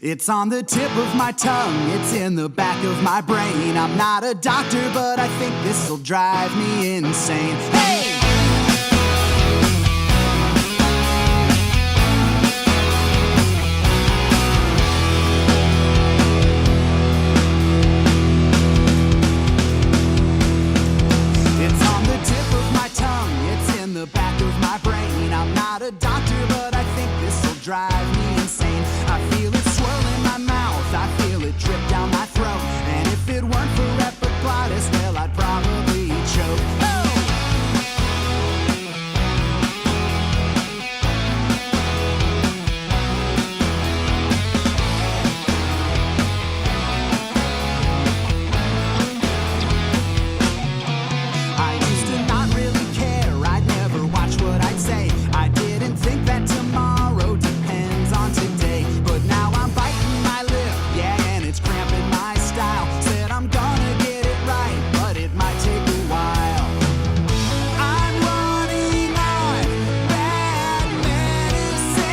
It's on the tip of my tongue, it's in the back of my brain. I'm not a doctor, but I think this'll drive me insane. Hey! It's on the tip of my tongue, it's in the back of my brain. I'm not a doctor, but I think this'll drive me insane. I feel it swirl in my mouth, I feel it drip down my throat. And if it weren't for epiglottis, well, I'd probably choke. Oh! I used to not really care, I'd never watch what I'd say. I didn't think that tomorrow depends on today. But now I'm biting my lip, yeah, and it's cramping my style. Said I'm gonna get it right, but it might take a while. I'm running on bad medicine.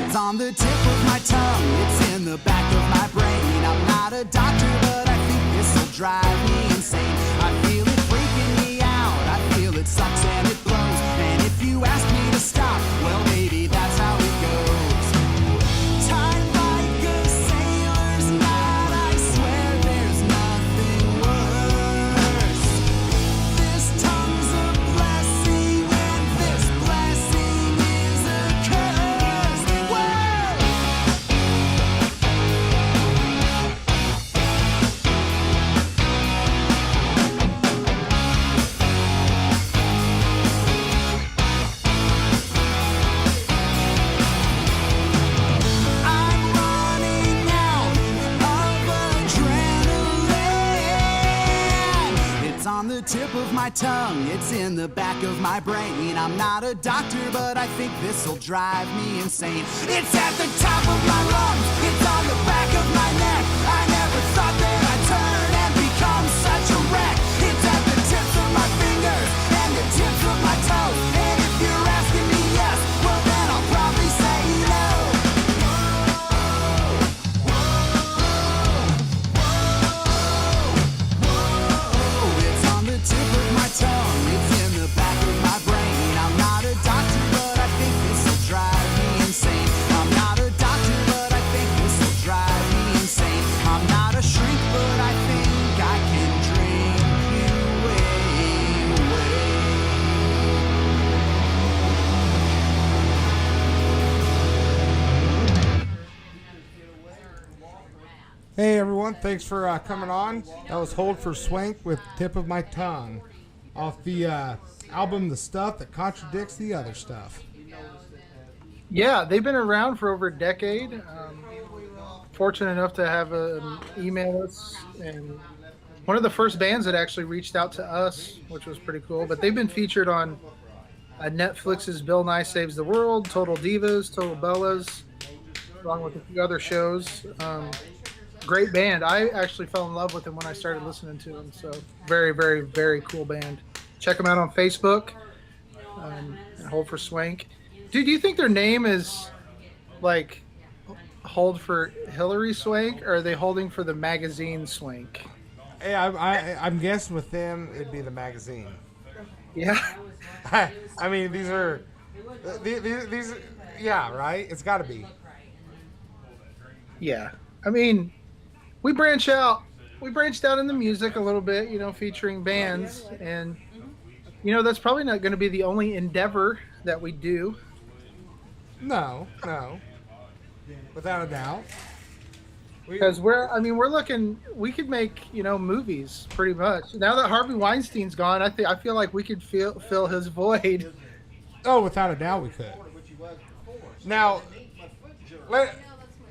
It's on the tip of my tongue, it's in the back of my brain. I'm not a doctor, but I think this'll drive me insane. I feel it freaking me out, I feel it sucks and it blows. And if you ask me to stop, well, maybe that's how it goes. Tied like a sailor's knot, I swear there's nothing worse. This tongue's a blessing, and this blessing is a curse. Whoa! I'm running out of adrenaline. It's on the tip of my tongue, it's in the back of my brain. I'm not a doctor, but I think this'll drive me insane. It's at the top of my lungs, it's on the back of my neck. I never thought that I'd turn and become such a wreck. It's at the tips of my fingers and the tips of my toes. And if you're asking me yes, well then I'll probably say no. It's on the tip of my tongue, it's in the back of my brain. I'm not a doctor, but I think this'll drive me insane. I'm not a doctor, but I think this'll drive me insane. I'm not a shrink, but I think I can drink you away. Hey everyone, thanks for coming on. That was Hold for Swank with Tip of My Tongue off the album The Stuff That Contradicts the Other Stuff. Yeah, they've been around for over a decade. Fortunate enough to have email us, and one of the first bands that actually reached out to us, which was pretty cool. But they've been featured on Netflix's Bill Nye Saves the World, Total Divas, Total Bellas, along with a few other shows. Great band. I actually fell in love with them when I started listening to them. So very, very, very cool band. Check them out on Facebook. And Hold for Swank. Dude, do you think their name is like Hold for Hillary Swank, or are they holding for the magazine Swank? Hey, I'm guessing with them it'd be the magazine. Yeah. I mean, these are these. Yeah, right. It's got to be. Yeah. I mean, we branched out in the music a little bit, featuring bands, and that's probably not going to be the only endeavor that we do. No, without a doubt. Because we're looking, we could make, movies pretty much. Now that Harvey Weinstein's gone, I feel like we could fill his void. Oh, without a doubt we could. Now,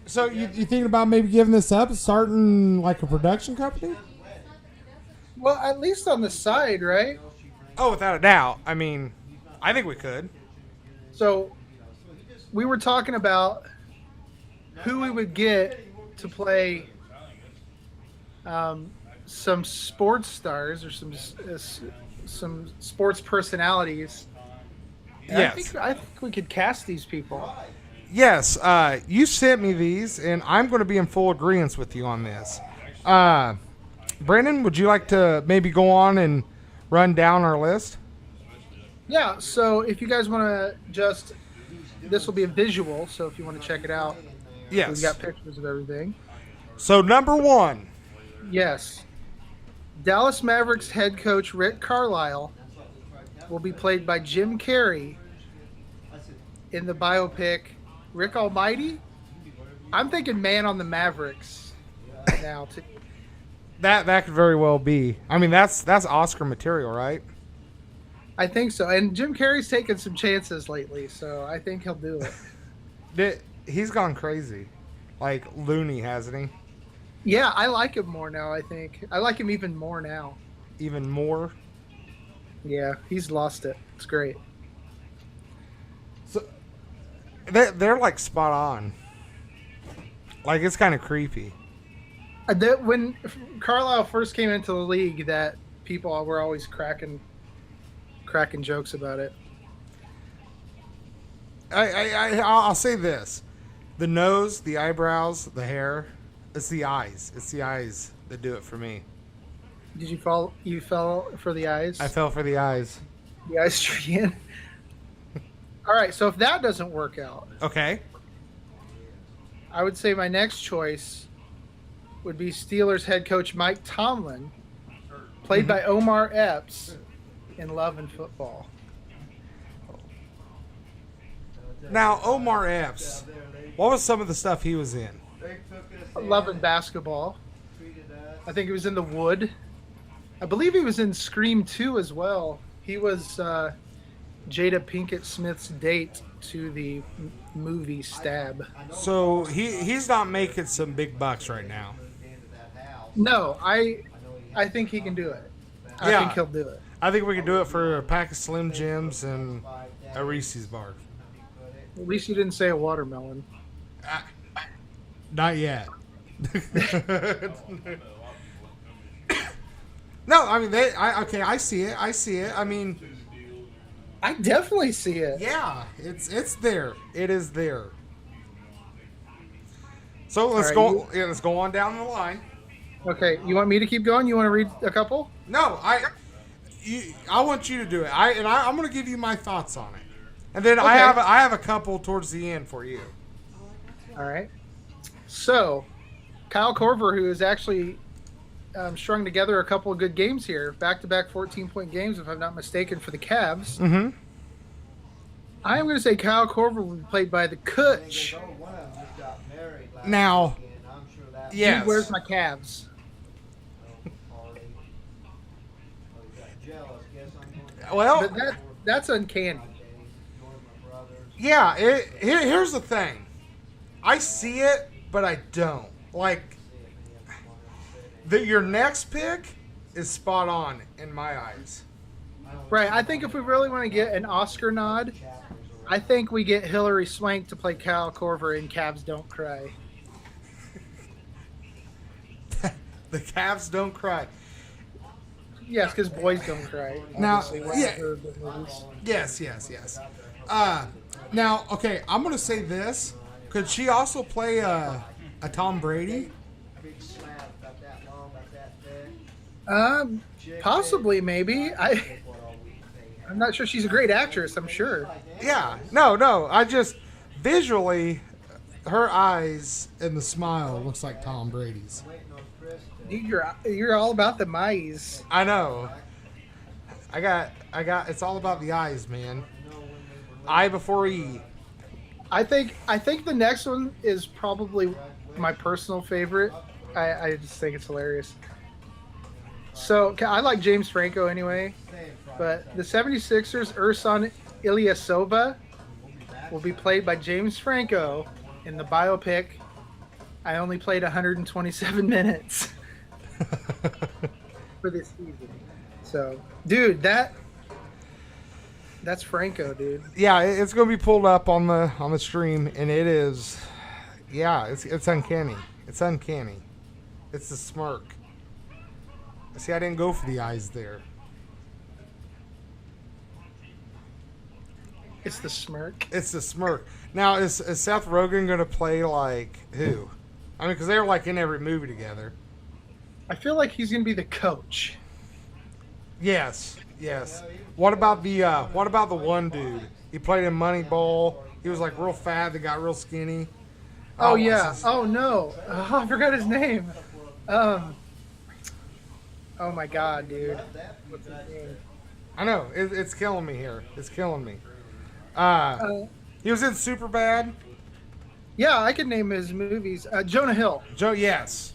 so you thinking about maybe giving this up, starting like a production company? Well, at least on the side, right? Oh, without a doubt. I mean, I think we could. So, we were talking about who we would get to play some sports stars or some sports personalities. And Yes. I think we could cast these people. Yes, you sent me these, and I'm going to be in full agreement with you on this. Brandon, would you like to maybe go on and run down our list? Yeah, so if you guys want to this will be a visual, so if you want to check it out, Yes. we've got pictures of everything. So, number 1. Yes. Dallas Mavericks head coach Rick Carlisle will be played by Jim Carrey in the biopic Rick Almighty. I'm thinking Man on the Mavericks now, too. That could very well be. I mean, that's Oscar material, right? I think so. And Jim Carrey's taken some chances lately, so I think he'll do it. He's gone crazy. Like loony, hasn't he? Yeah, I like him more now, I think. I like him even more now. Even more? Yeah, he's lost it. It's great. So they're like spot on. Like, it's kind of creepy. When Carlisle first came into the league, that people were always cracking jokes about it. I'll say this: the nose, the eyebrows, the hair. It's the eyes. It's the eyes that do it for me. Did you fall? You fell for the eyes? I fell for the eyes. The eyes treatment. All right. So if that doesn't work out, Okay. I would say my next choice would be Steelers head coach Mike Tomlin, played by Omar Epps in Love and Football. Now, Omar Epps, what was some of the stuff he was in? Love and Basketball. I think he was in The Wood. I believe he was in Scream 2 as well. He was Jada Pinkett Smith's date to the movie Stab. So he's not making some big bucks right now. No, I think he can do it. I think he'll do it. I think we can do it for a pack of Slim Jims and a Reese's bar. At least you didn't say a watermelon. Not yet. No, I mean I see it. I see it. I mean, I definitely see it. yeah, it's there. It is there. So let's All go. right, Yeah, let's go on down the line. Okay, you want me to keep going? You want to read a couple? No, I want you to do it. I'm going to give you my thoughts on it, and then Okay. I have a couple towards the end for you. All right. So, Kyle Korver, who has actually strung together a couple of good games here, back-to-back 14-point games, if I'm not mistaken, for the Cavs. Mm-hmm. I am going to say Kyle Korver will be played by the Coach. Now, yes. Dude, where's my Cavs? Well, But that's uncanny. yeah. Here's the thing. I see it, but I don't. Like, your next pick is spot on in my eyes. Right. I think if we really want to get an Oscar nod, I think we get Hilary Swank to play Kyle Korver in Cavs Don't Cry. The Cavs don't cry. Yes, because boys don't cry. Now, Obviously, one yeah. of the movies. Yes. Now, okay, I'm gonna say this. Could she also play a Tom Brady? Possibly, maybe. I'm not sure she's a great actress. I'm sure. Yeah. No. I just visually, her eyes and the smile looks like Tom Brady's. Dude, you're all about the mice. I know. I got. It's all about the eyes, man. I before E. I think the next one is probably my personal favorite. I just think it's hilarious. So I like James Franco anyway, but the 76ers Ersan Ilyasova will be played by James Franco in the biopic I Only Played 127 Minutes for this season. So, dude, that's Franco, dude. Yeah, it's gonna be pulled up on the stream, and it is. Yeah, it's uncanny. It's uncanny. It's the smirk. See, I didn't go for the eyes there. It's the smirk. It's the smirk. Now, is Seth Rogen going to play like who? I mean, because they're like in every movie together. I feel like he's going to be the coach. Yes. What about the one dude? He played in Moneyball. He was like real fat. They got real skinny. Oh yeah. Oh no. Oh, I forgot his name. Oh my god, dude. What's his name? I know. It's killing me here. It's killing me. He was in Superbad. Yeah, I could name his movies. Jonah Hill. Yes.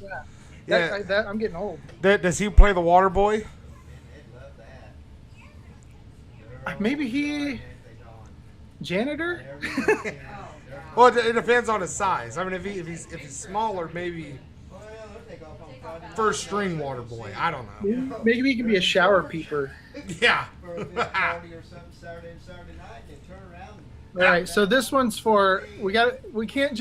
Yeah. I'm getting old. Does he play the water boy? Maybe he janitor. Well, it depends on his size. I mean, if he's smaller, maybe first string water boy. I don't know. Maybe he can be a shower peeper. Yeah. All right, so this one's for we can't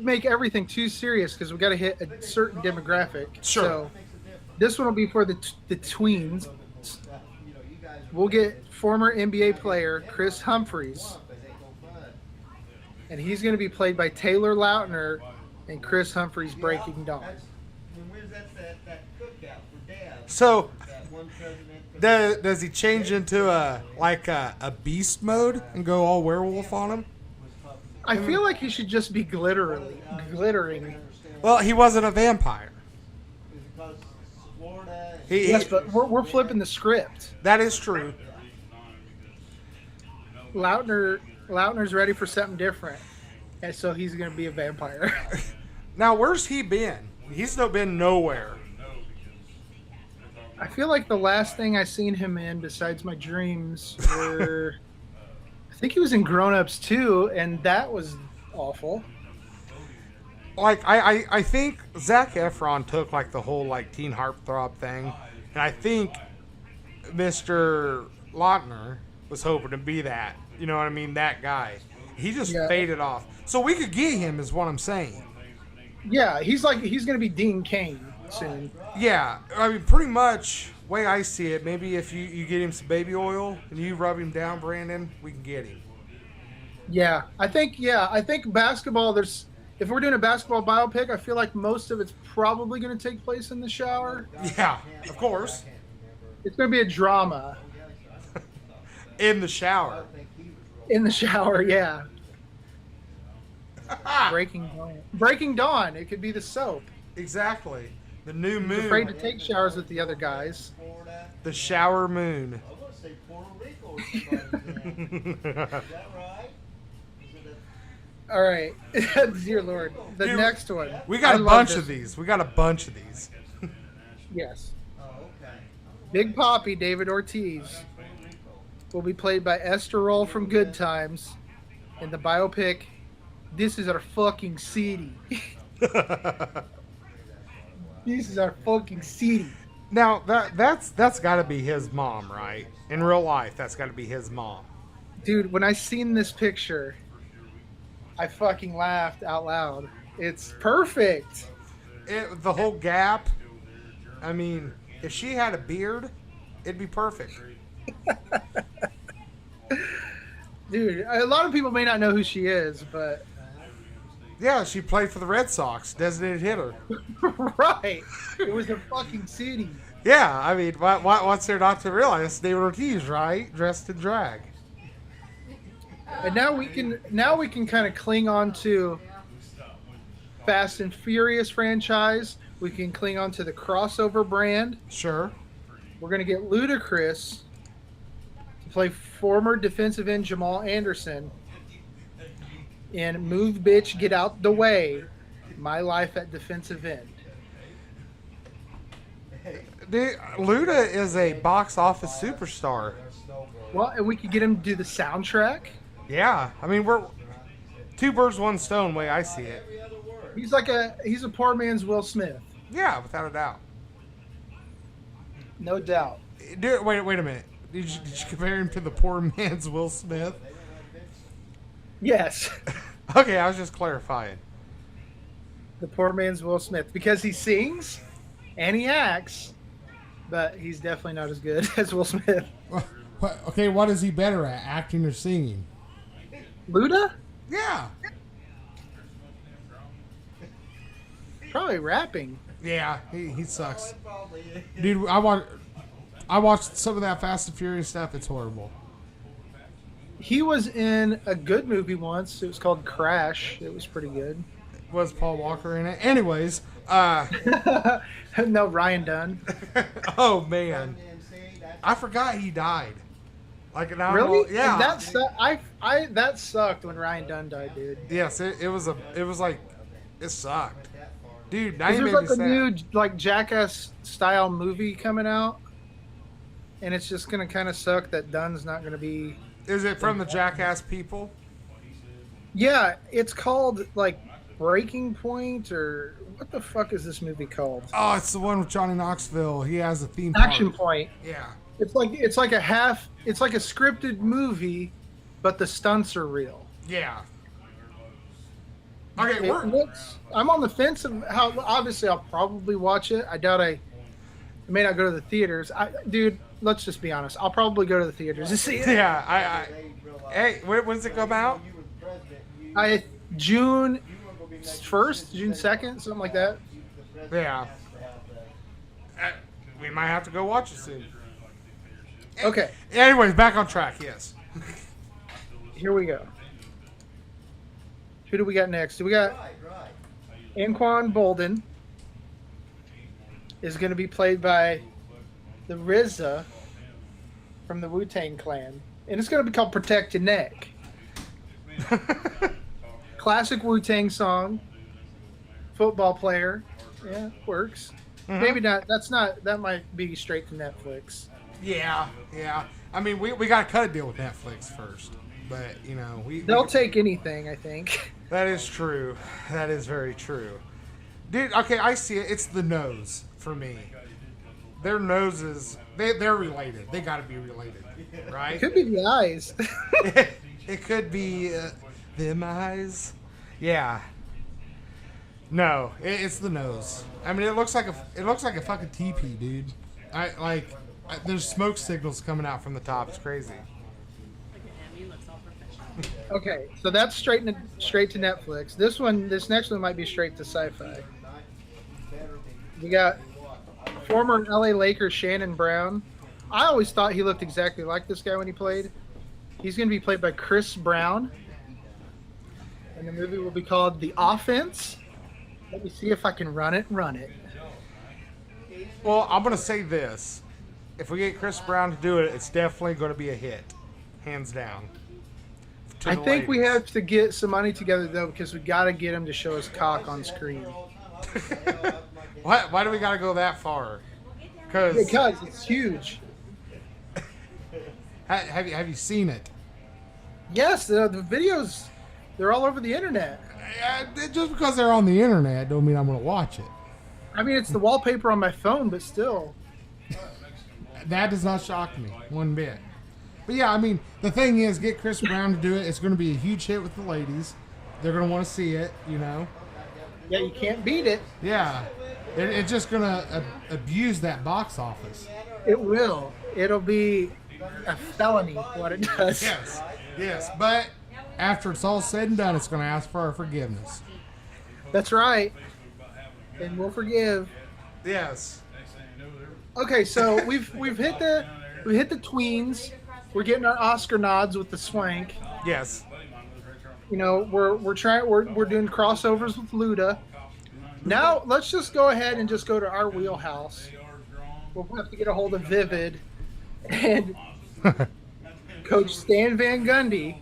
make everything too serious because we got to hit a certain demographic. Sure. So this one will be for the tweens. We'll get former NBA player Chris Humphries, and he's going to be played by Taylor Lautner in Chris Humphries' Breaking Dawn. So, does he change into a beast mode and go all werewolf on him? I feel like he should just be glittering. Well, he wasn't a vampire. Yes, but we're flipping the script. That is true. Lautner's ready for something different, and so he's going to be a vampire. Now, where's he been? He's still been nowhere. I feel like the last thing I seen him in, besides my dreams, were I think he was in Grown Ups too, and that was awful. Like I think Zac Efron took like the whole like teen heartthrob thing, and I think Mr. Lautner was hoping to be that. You know what I mean? That guy. He just faded off. So we could get him, is what I'm saying. Yeah, he's going to be Dean Cain soon. Yeah, I mean, pretty much way I see it. Maybe if you get him some baby oil and you rub him down, Brandon, we can get him. Yeah, I think basketball. If we're doing a basketball biopic, I feel like most of it's probably going to take place in the shower. Yeah, of course. It's going to be a drama. In the shower. In the shower, yeah. Breaking Dawn. It could be the soap. Exactly. The new moon. He's afraid to take showers with the other guys. The shower moon. All right. Dear Lord. The next one. We got a bunch of these. Yes. Big Papi, David Ortiz, will be played by Esther Roll from Good Times in the biopic This Is Our Fucking City. This is our fucking city. Now that's got to be his mom, right? In real life, that's got to be his mom. Dude, when I seen this picture, I fucking laughed out loud. It's perfect. The whole gap. I mean, if she had a beard, it'd be perfect. Dude, a lot of people may not know who she is, but yeah, she played for the Red Sox, designated hitter. Right. It was a fucking city. Yeah, I mean, what's there not to realize? David Ortiz, right? Dressed in drag. And now we can kind of cling on to Fast and Furious franchise. We can cling on to the crossover brand. Sure. We're going to get Ludacris to play former defensive end Jamal Anderson in Move Bitch Get Out the Way, My Life at Defensive End. Dude, Luda is a box office superstar. Well, and we could get him to do the soundtrack. Yeah, I mean, we're two birds, one stone, way I see it. He's a poor man's Will Smith. Yeah, without a doubt. No doubt. Dude, wait a minute. Did you compare him to the poor man's Will Smith? Yes. Okay, I was just clarifying. The poor man's Will Smith. Because he sings and he acts, but he's definitely not as good as Will Smith. What is he better at, acting or singing? Luda? Yeah. Probably rapping. Yeah, he sucks. Dude, I watched some of that Fast and Furious stuff. It's horrible. He was in a good movie once. It was called Crash. It was pretty good. Was Paul Walker in it? Anyways, No, Ryan Dunn. oh man, I forgot he died. Like an hour. Really? Yeah. And that sucked when Ryan Dunn died, dude. Yes, it was like it sucked, dude. Now you There's made like me a sad. new like Jackass style movie coming out, and it's just gonna kind of suck that Dunn's not gonna be. Is it from the Jackass people? Yeah, it's called like Breaking Point, or what the fuck is this movie called? Oh, it's the one with Johnny Knoxville. He has a theme park. Action Point. Yeah. It's like a scripted movie, but the stunts are real. Yeah. Okay, I'm on the fence of how. Obviously, I'll probably watch it. I doubt I may not go to the theaters. Dude, let's just be honest. I'll probably go to the theaters to see it. Yeah, hey, when's it come out? June 1st, June 2nd, something like that. Yeah. We might have to go watch it soon. Okay, Anyways, back on track. Yes. here we go. Who do we got next? We got Anquan Bolden is going to be played by the RZA from the Wu-Tang Clan. And it's going to be called Protect Your Neck. Classic Wu-Tang song. Football player. Yeah, works. Mm-hmm. Maybe not. That might be straight to Netflix. Yeah. I mean, we got to cut a deal with Netflix first. But, you know, They'll take anything, I think. That is true. That is very true. Dude, okay, I see it. It's the nose for me. Their noses, they're related. They got to be related, right? It could be the eyes. It could be them eyes. Yeah. No, it's the nose. I mean, it looks like a fucking teepee, dude. There's smoke signals coming out from the top. It's crazy. Okay, so that's straight to Netflix. This next one might be straight to Sci-Fi. We got former LA Lakers Shannon Brown. I always thought he looked exactly like this guy when he played. He's going to be played by Chris Brown. And the movie will be called The Offense. Let me see if I can run it. Well, I'm going to say this. If we get Chris Brown to do it, it's definitely going to be a hit. Hands down. I think we have to get some money together, though, because we got to get him to show his cock on screen. Why do we got to go that far? Because it's huge. Have you seen it? Yes, the videos, they're all over the internet. Just because they're on the internet don't mean I'm going to watch it. I mean, it's the wallpaper on my phone, but still. That does not shock me one bit. But yeah, I mean, the thing is, get Chris Brown to do it. It's going to be a huge hit with the ladies. They're going to want to see it, you know. Yeah, you can't beat it. Yeah. It's just going to abuse that box office. It will. It'll be a felony what it does. Yes. But after it's all said and done, it's going to ask for our forgiveness. That's right. And we'll forgive. Yes. Okay, so we've hit the tweens. We're getting our Oscar nods with the swank. Yes. You know, we're doing crossovers with Luda. Now let's just go ahead and just go to our wheelhouse. We'll have to get a hold of Vivid and Coach Stan Van Gundy,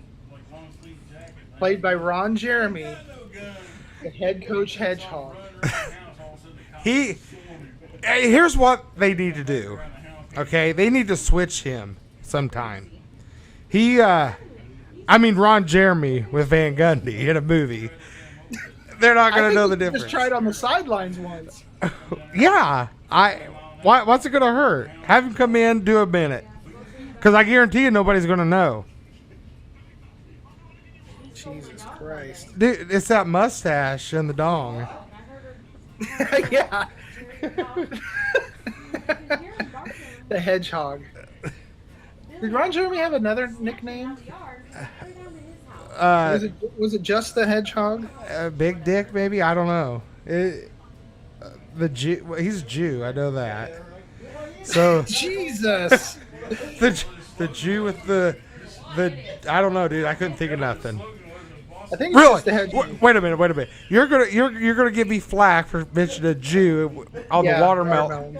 played by Ron Jeremy, the head coach Hedgehog. Here's what they need to do. Okay, they need to switch him sometime. Ron Jeremy with Van Gundy in a movie. They're not going to know the difference. Just tried on the sidelines once. Yeah, what's it going to hurt? Have him come in, do a minute, because I guarantee you nobody's going to know. Jesus Christ, dude! It's that mustache and the dong. Yeah. The hedgehog. Did Ron Jeremy have another nickname? Uh, Was it just the Hedgehog? Big Dick, maybe? I don't know. The Jew, well, he's a Jew. I know that. So Jesus. the Jew with the I don't know, dude. I couldn't think of nothing. I think it's Really? just the Hedgehog. Wait a minute. You're gonna give me flack for mentioning a Jew on the watermelon.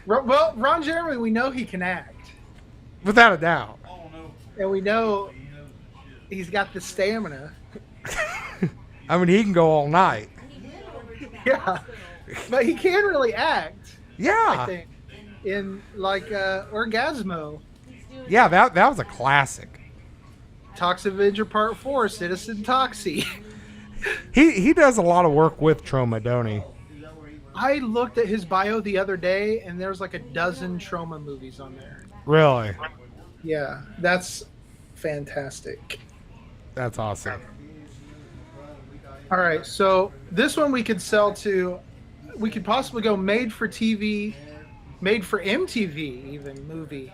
Well, Ron Jeremy, we know he can act, Without a doubt. and we know he's got the stamina. I mean, he can go all night. Yeah, but he can really act. I Yeah. think in like Orgasmo, Yeah, that was a classic. Tox Avenger Part 4, Citizen Toxie. He does a lot of work with Troma, don't he? I looked at his bio the other day, and there's like a dozen Troma movies on there. Really? Yeah, that's fantastic. That's awesome. All right, so this one we could sell to, we could possibly go made for TV, made for MTV even movie.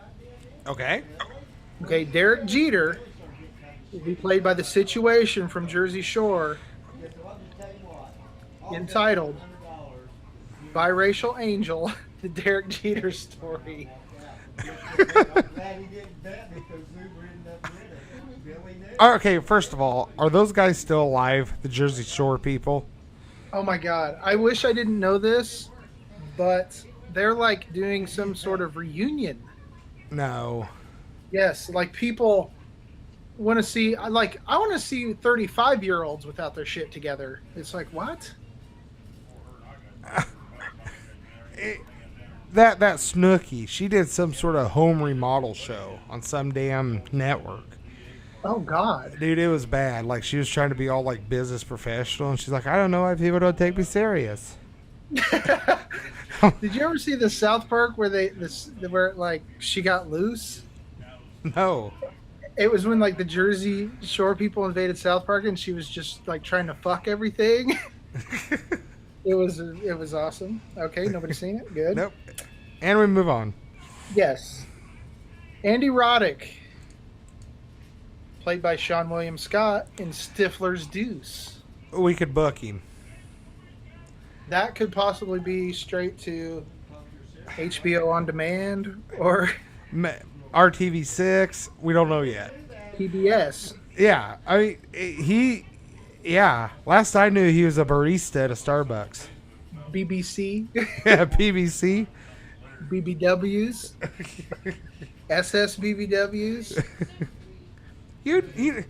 Okay. Okay, Derek Jeter will be played by the Situation from Jersey Shore, entitled Biracial Angel, the Derek Jeter Story. Okay, first of all, are those guys still alive, the Jersey Shore people? Oh my God, I wish I didn't know this, but they're like doing some sort of reunion. No. Yes, like people want to see, I want to see 35-year-olds without their shit together. It's like, what? That Snooki, she did some sort of home remodel show on some damn network. Oh God. Dude, it was bad. Like, she was trying to be all like business professional, and she's like, I don't know why people don't take me serious. Did you ever see the South Park where where like she got loose? No. It was when like the Jersey Shore people invaded South Park, and she was just like trying to fuck everything. It was awesome. Okay, nobody's seen it. Good. Nope. And we move on. Yes. Andy Roddick, played by Sean William Scott in Stifler's Deuce. We could book him. That could possibly be straight to HBO On Demand or RTV6. We don't know yet. PBS. Yeah. I mean, yeah. Last I knew, he was a barista at a Starbucks. BBC. Yeah, PBC. BBWs. SSBBWs. You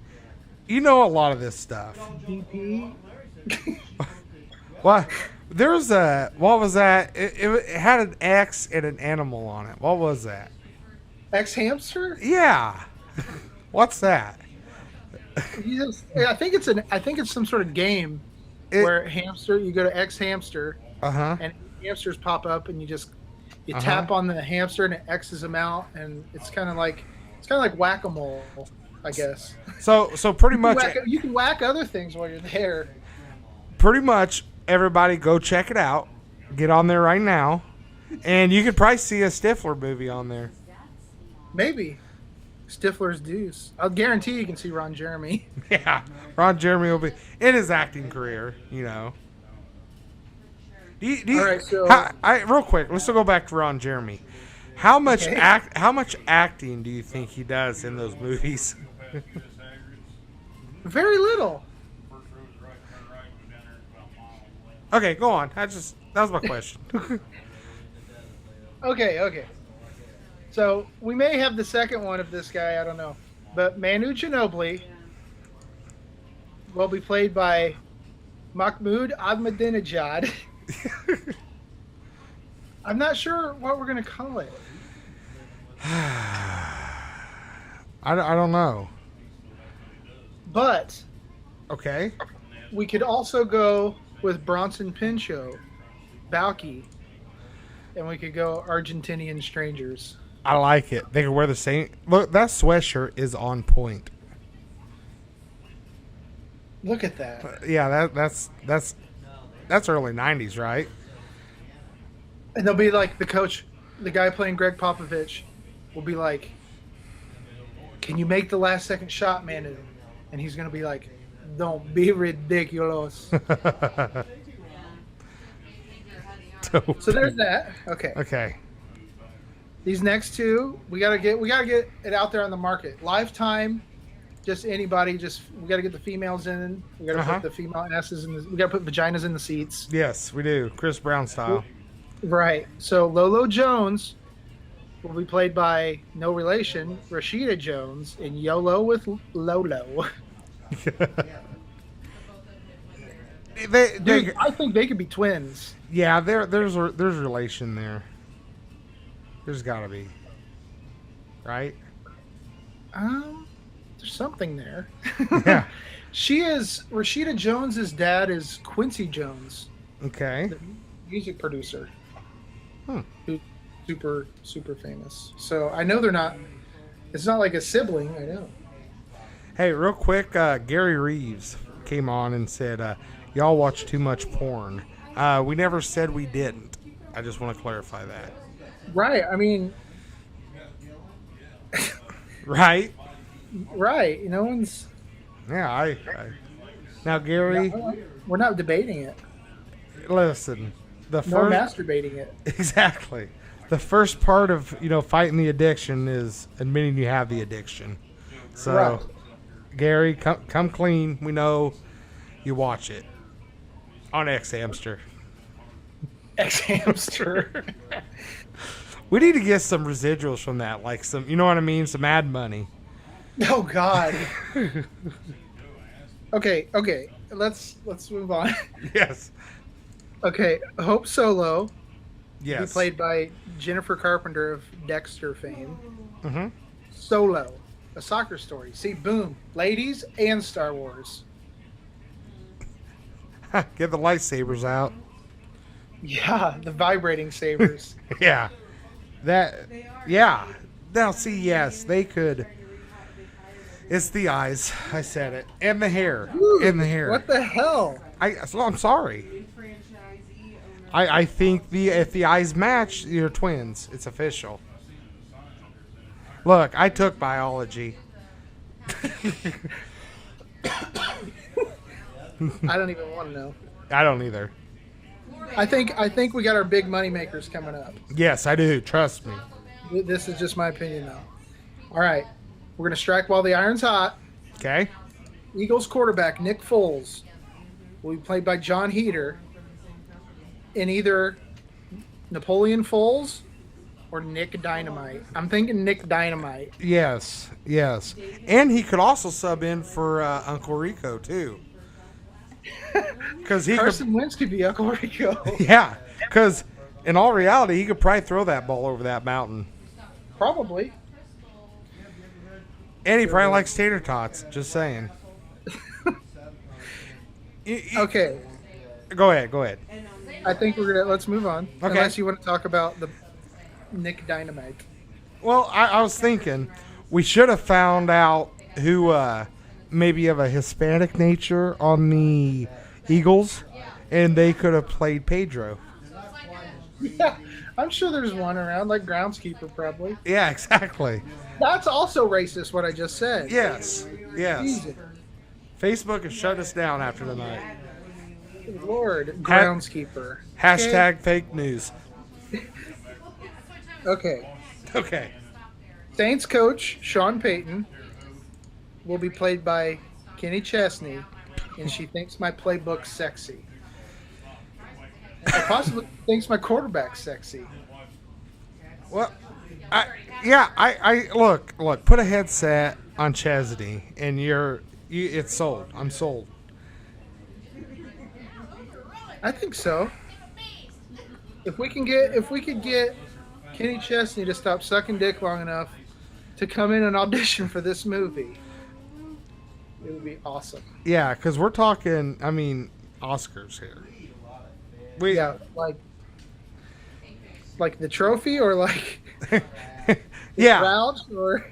know a lot of this stuff. DP. What? There's what was that? It had an X and an animal on it. What was that? X-Hamster? Yeah. What's that? I think it's some sort of game where hamster, you go to X-Hamster, and hamsters pop up, and you tap on the hamster and it X's them out, and it's kind of like whack-a-mole, I guess. So pretty much you can whack other things while you're there. Pretty much everybody go check it out. Get on there right now, and you could probably see a Stifler movie on there. Maybe. Stifler's Deuce. I'll guarantee you can see Ron Jeremy. Yeah, Ron Jeremy will be in his acting career. You know. All right, so real quick, let's still go back to Ron Jeremy. How much acting do you think he does in those movies? Very little. Okay, go on. That was my question. Okay. So we may have the second one of this guy, I don't know. But Manu Ginobili will be played by Mahmoud Ahmadinejad. I'm not sure what we're going to call it. I don't know. But okay, we could also go with Bronson Pinchot, Balky, and we could go Argentinian Strangers. I like it. They can wear the same. Look, that sweatshirt is on point. Look at that. Yeah, that's early '90s, right? And they'll be like the coach. the guy playing Greg Popovich will be like, "Can you make the last second shot, man?" And he's gonna be like, "Don't be ridiculous." So there's that. Okay. Okay. These next two, we gotta get it out there on the market. Lifetime, just anybody. We gotta get the females in. We gotta put the female asses in. We gotta put vaginas in the seats. Yes, we do. Chris Brown style. Right. So Lolo Jones will be played by no relation Rashida Jones in YOLO with Lolo. Dude, I think they could be twins. Yeah, there's relation there. There's gotta be, right? There's something there. Yeah. Rashida Jones's dad is Quincy Jones, Okay. the music producer, who's super famous. So I know they're not. It's not like a sibling. I know. Hey, real quick, Gary Reeves came on and said, "Y'all watch too much porn." We never said we didn't. I just want to clarify that. Right. I mean. Right. Right. No one's. Yeah, I now Gary. We're not debating it. Listen, Nor masturbating it. Exactly. The first part of fighting the addiction is admitting you have the addiction. So, Right. Gary, come clean. We know you watch it on X Hamster. X Hamster. We need to get some residuals from that, like some, you know what I mean, some ad money. Oh God. Okay. Let's move on. Yes. Okay, Hope Solo. Yes. Be played by Jennifer Carpenter of Dexter fame. Mm-hmm. Solo, a soccer story. See, boom, ladies and Star Wars. Get the lightsabers out. Yeah, the vibrating sabers. Yeah. Yeah. Now, see, yes, they could. It's the eyes. I said it. And the hair. Dude, and the hair. What the hell? I'm sorry. I think if the eyes match, you're twins. It's official. Look, I took biology. I don't even want to know. I don't either. I think we got our big money makers coming up. Yes, I do. Trust me. This is just my opinion, though. All right, we're gonna strike while the iron's hot. Okay. Eagles quarterback Nick Foles will be played by John Heater in either Napoleon Foles or Nick Dynamite. I'm thinking Nick Dynamite. Yes. And he could also sub in for Uncle Rico, too. Because Carson Wentz could be Uncle Rico. Yeah, because in all reality, he could probably throw that ball over that mountain. Probably. And he probably likes tater tots. Just saying. Okay. Go ahead. I think let's move on. Okay. Unless you want to talk about the Nick Dynamite. Well, I was thinking we should have found out who maybe of a Hispanic nature on the Eagles, and they could have played Pedro. Yeah, I'm sure there's one around, like groundskeeper probably. Yeah, exactly. That's also racist, what I just said. Yes. Jesus. Facebook has shut us down after tonight. Lord, groundskeeper. Hashtag fake news. Okay. Okay. Saints coach Sean Payton will be played by Kenny Chesney, and she thinks my playbook's sexy. I possibly thinks my quarterback's sexy. Well, I look. Put a headset on Chesney, and it's sold. I'm sold. I think so. If we could get Kenny Chesney to stop sucking dick long enough to come in and audition for this movie, it would be awesome. Yeah, because we're talking. I mean, Oscars here. Yeah, like the trophy or like yeah, Grouch or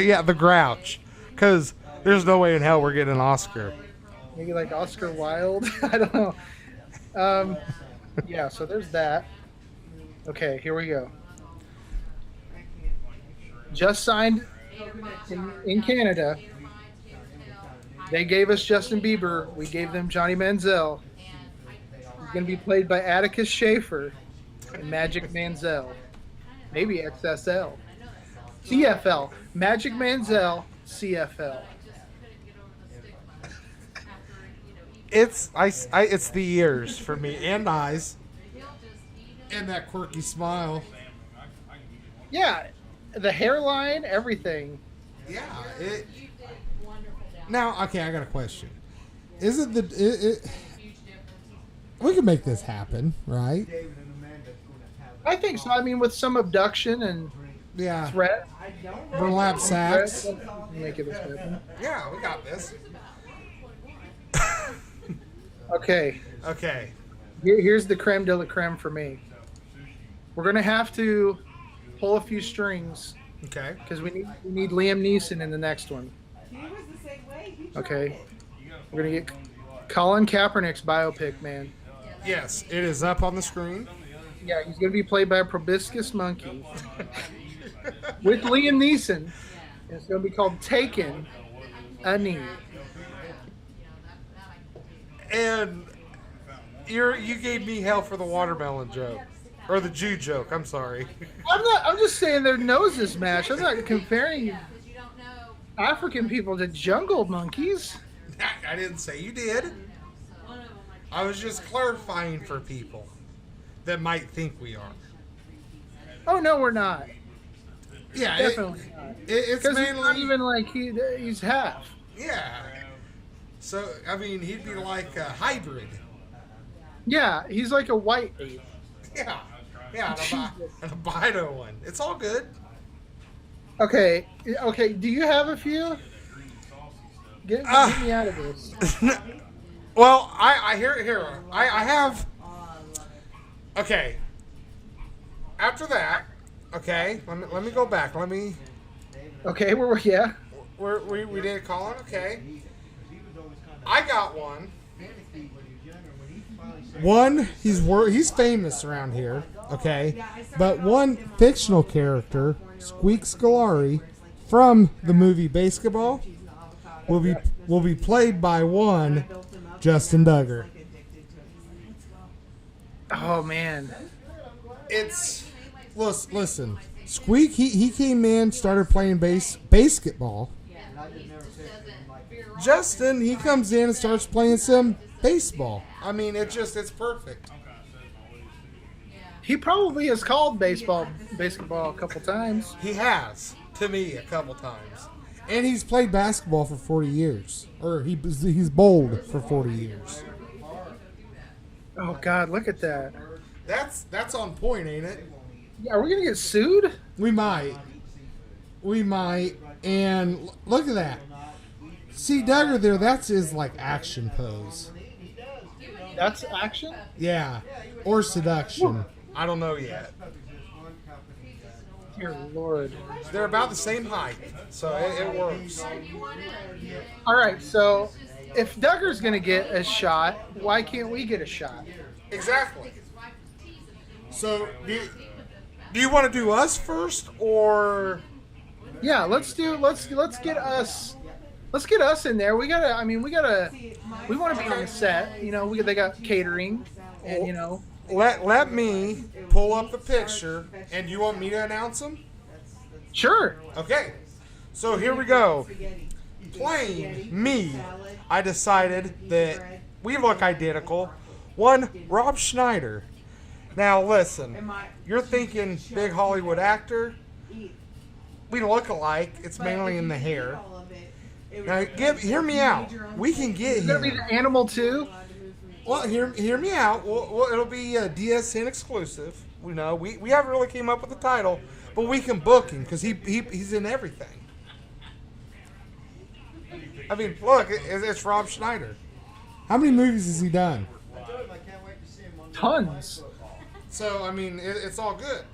yeah, the Grouch. Because there's no way in hell we're getting an Oscar. maybe like Oscar Wilde. I don't know. Yeah, so there's that. Okay, here we go. just signed in Canada. They gave us Justin Bieber. We gave them Johnny Manziel. He's going to be played by Atticus Schaefer and Magic Manziel. Maybe XSL. CFL. Magic Manziel, CFL. It's the ears for me, and eyes, and that quirky smile. Yeah, the hairline, everything. Yeah. Now, okay, I got a question. Is it we can make this happen, right? I think so. I mean, with some abduction and threat. Burlap sacks. Make it happen. Yeah, we got this. Okay. Okay. Here's the creme de la creme for me. We're going to have to pull a few strings. Okay. Because we need Liam Neeson in the next one. Okay. We're going to get Colin Kaepernick's biopic, man. Yes, it is up on the screen. Yeah, he's going to be played by a proboscis monkey. With Liam Neeson. It's going to be called Taken a Knee. And you gave me hell for the watermelon joke. Or the Jew joke, I'm sorry. I'm just saying their noses match. I'm not comparing African people to jungle monkeys. I didn't say you did. I was just clarifying for people that might think we are. Oh, no, we're not. Yeah, definitely not. It's mainly... mainly... He's not even like he's half. Yeah. So, I mean, he'd be like a hybrid. Yeah, he's like a white ape. Yeah. Yeah, an albino one. It's all good. Okay. Do you have a few? Get me out of this. Well, I have. Okay. After that, okay. Let me go back. Okay, we did Colin. Okay. I got one. One, he's famous around here, okay? But one fictional character, Squeak Scolari, from the movie Basketball, will be played by one Justin Duggar. Oh man. Listen. Squeak, he came in, started playing basketball. Justin, he comes in and starts playing some baseball. I mean, it's perfect. He probably has called basketball a couple times. He has, to me, a couple times. And he's played basketball for 40 years. Or he's bowled for 40 years. Oh, God, look at that. That's on point, ain't it? Yeah, are we going to get sued? We might. And look at that. See, Duggar there, that's his, action pose. That's action? Yeah. Or seduction. I don't know yet. Dear Lord. They're about the same height, so it works. All right, so if Duggar's going to get a shot, why can't we get a shot? Exactly. So, do you want to do us first, or? Yeah, let's get us. Let's get us in there. We want to be on the set. You know, they got catering, and you know. Let me pull up the picture, and you want me to announce them? Sure. Okay. So here we go. Playing me, I decided that we look identical. One, Rob Schneider. Now listen, you're thinking big Hollywood actor. We look alike. It's mainly in the hair. Now, hear me out. We can get him. Is it going to be the animal too? Well, hear me out. Well, it'll be a DSN exclusive. We haven't really came up with a title, but we can book him because he's in everything. I mean, look, it's Rob Schneider. How many movies has he done? Tons. So, I mean, it's all good.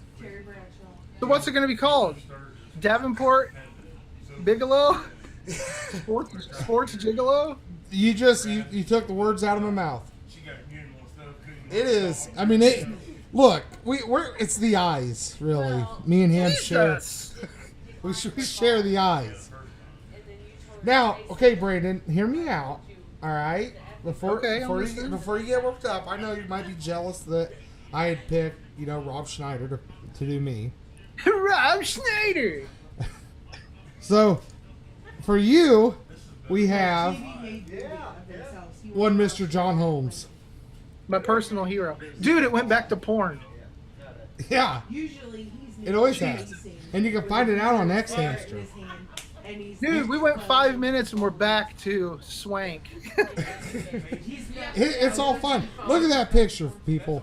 So what's it going to be called? Davenport Bigelow? Sports Gigolo? You took the words out of my mouth. It is. I mean, look, it's the eyes, really. Me and him share. We share the eyes. Now, okay, Brandon, hear me out. All right. Before you get worked up, I know you might be jealous that I had picked, Rob Schneider to do me. Rob Schneider. So, for you, we have one Mr. John Holmes. My personal hero. Dude, it went back to porn. Yeah. It always has. And you can find it out on X Hamster. Dude, we went 5 minutes and we're back to swank. It's all fun. Look at that picture, people.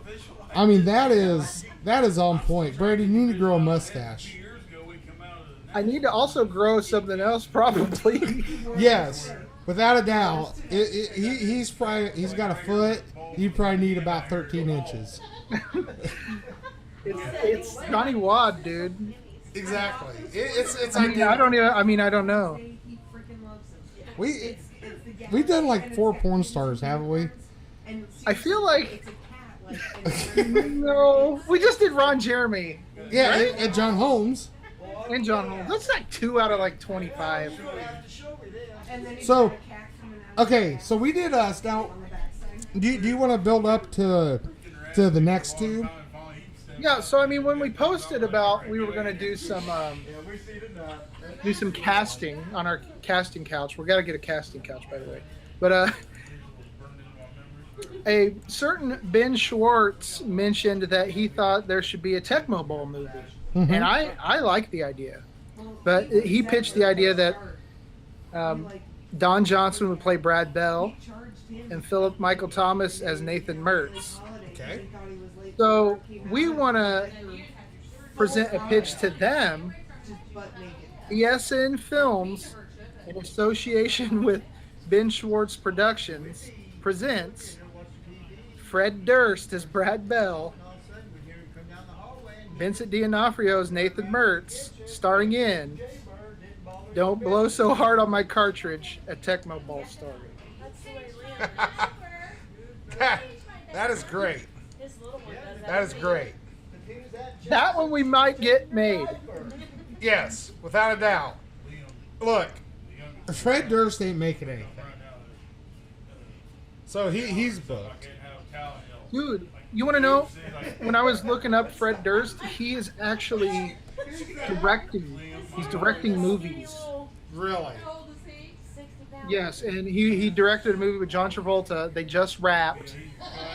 I mean, that is on point. Brandon, you need to grow a mustache. I need to also grow something else, probably. Yes, without a doubt. He's got a foot. You probably need about 13 inches. It's Johnny Wad, dude. Exactly. It's I don't know. We've done like 4 porn stars, haven't we? I feel like no. We just did Ron Jeremy. Yeah, right? and John Holmes. And John Holmes. That's like 2 out of like 25. So, okay, so we did us. Now, do you want to build up to the next 2? Yeah, so I mean, when we posted about we were going to do some casting on our casting couch. We got to get a casting couch, by the way. But a certain Ben Schwartz mentioned that he thought there should be a Tecmo Bowl movie, and I like the idea, but he pitched the idea that Don Johnson would play Brad Bell, and Philip Michael Thomas as Nathan Mertz. Okay. So we want to present a pitch to them. ESN Films, in association with Ben Schwartz Productions, presents Fred Durst as Brad Bell, Vincent D'Onofrio as Nathan Mertz, starring in Don't Blow So Hard on My Cartridge, a Tecmo Bowl story. That is great. That is great. That one we might get made. Yes, without a doubt. Look, Fred Durst ain't making anything. So he's booked. Dude, you want to know? When I was looking up Fred Durst, he is actually directing. He's directing movies. Really? Yes, and he directed a movie with John Travolta. They just wrapped,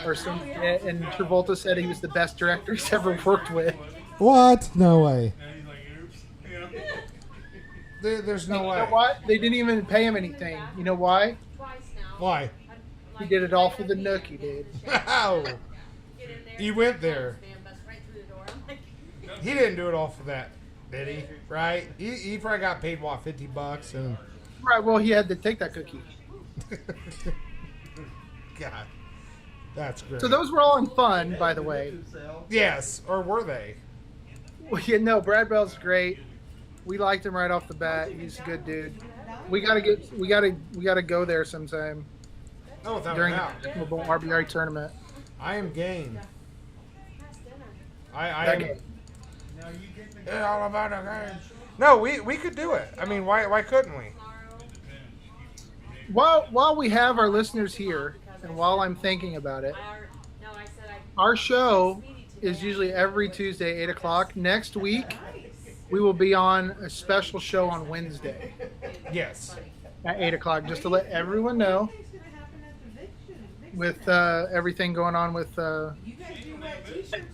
and Travolta said he was the best director he's ever worked with. What? No way. There's no way. You know what? They didn't even pay him anything. You know why? Why? He did it all for the nookie, dude. Wow. He went there. He didn't do it all for that, did he? Right? He probably got paid, what, $50 and... Right, well, he had to take that cookie. God. That's great. So those were all in fun, by the way. Yes, or were they? Well, yeah, no, Brad Bell's great. We liked him right off the bat. He's a good dude. We gotta go there sometime. Oh, without during a doubt. the RBI tournament. I am game. I am. It's all about a game. No, we could do it. I mean, why couldn't we? While we have our listeners here, and while I'm thinking about it, our show is usually every Tuesday, 8 o'clock. Next week, we will be on a special show on Wednesday. Yes. At 8 o'clock, just to let everyone know. With everything going on with the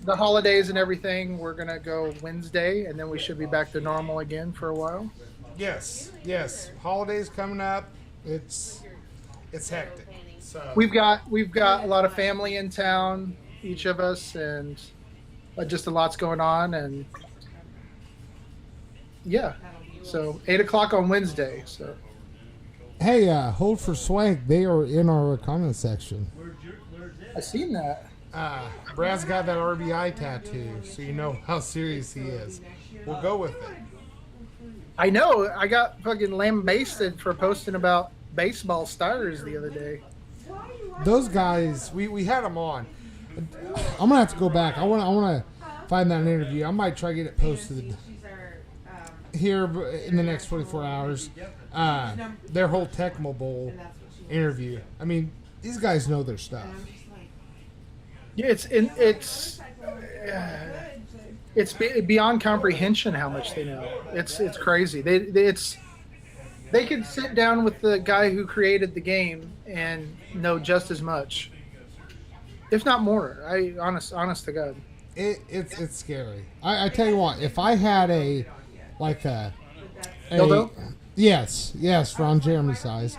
holidays and everything, we're going to go Wednesday, and then we should be back to normal again for a while. Yes. Holidays coming up. It's hectic. So We've got a lot of family in town, each of us, and just a lot's going on, and yeah. So 8 o'clock on Wednesday. So. Hey, hold for swank. They are in our comment section. I seen that. Brad's got that RBI tattoo, so you know how serious he is. We'll go with it. I know. I got fucking lambasted for posting about baseball stars the other day. Those guys, we had them on. I'm gonna have to go back. I want to find that interview. I might try to get it posted here in the next 24 hours their whole Tecmo Bowl interview. I mean, these guys know their stuff. Yeah, it's beyond comprehension how much they know. It's crazy. They could sit down with the guy who created the game and know just as much, if not more. Honest to God. It's scary. I tell you what, if I had a dildo? Yes, Ron Jeremy size.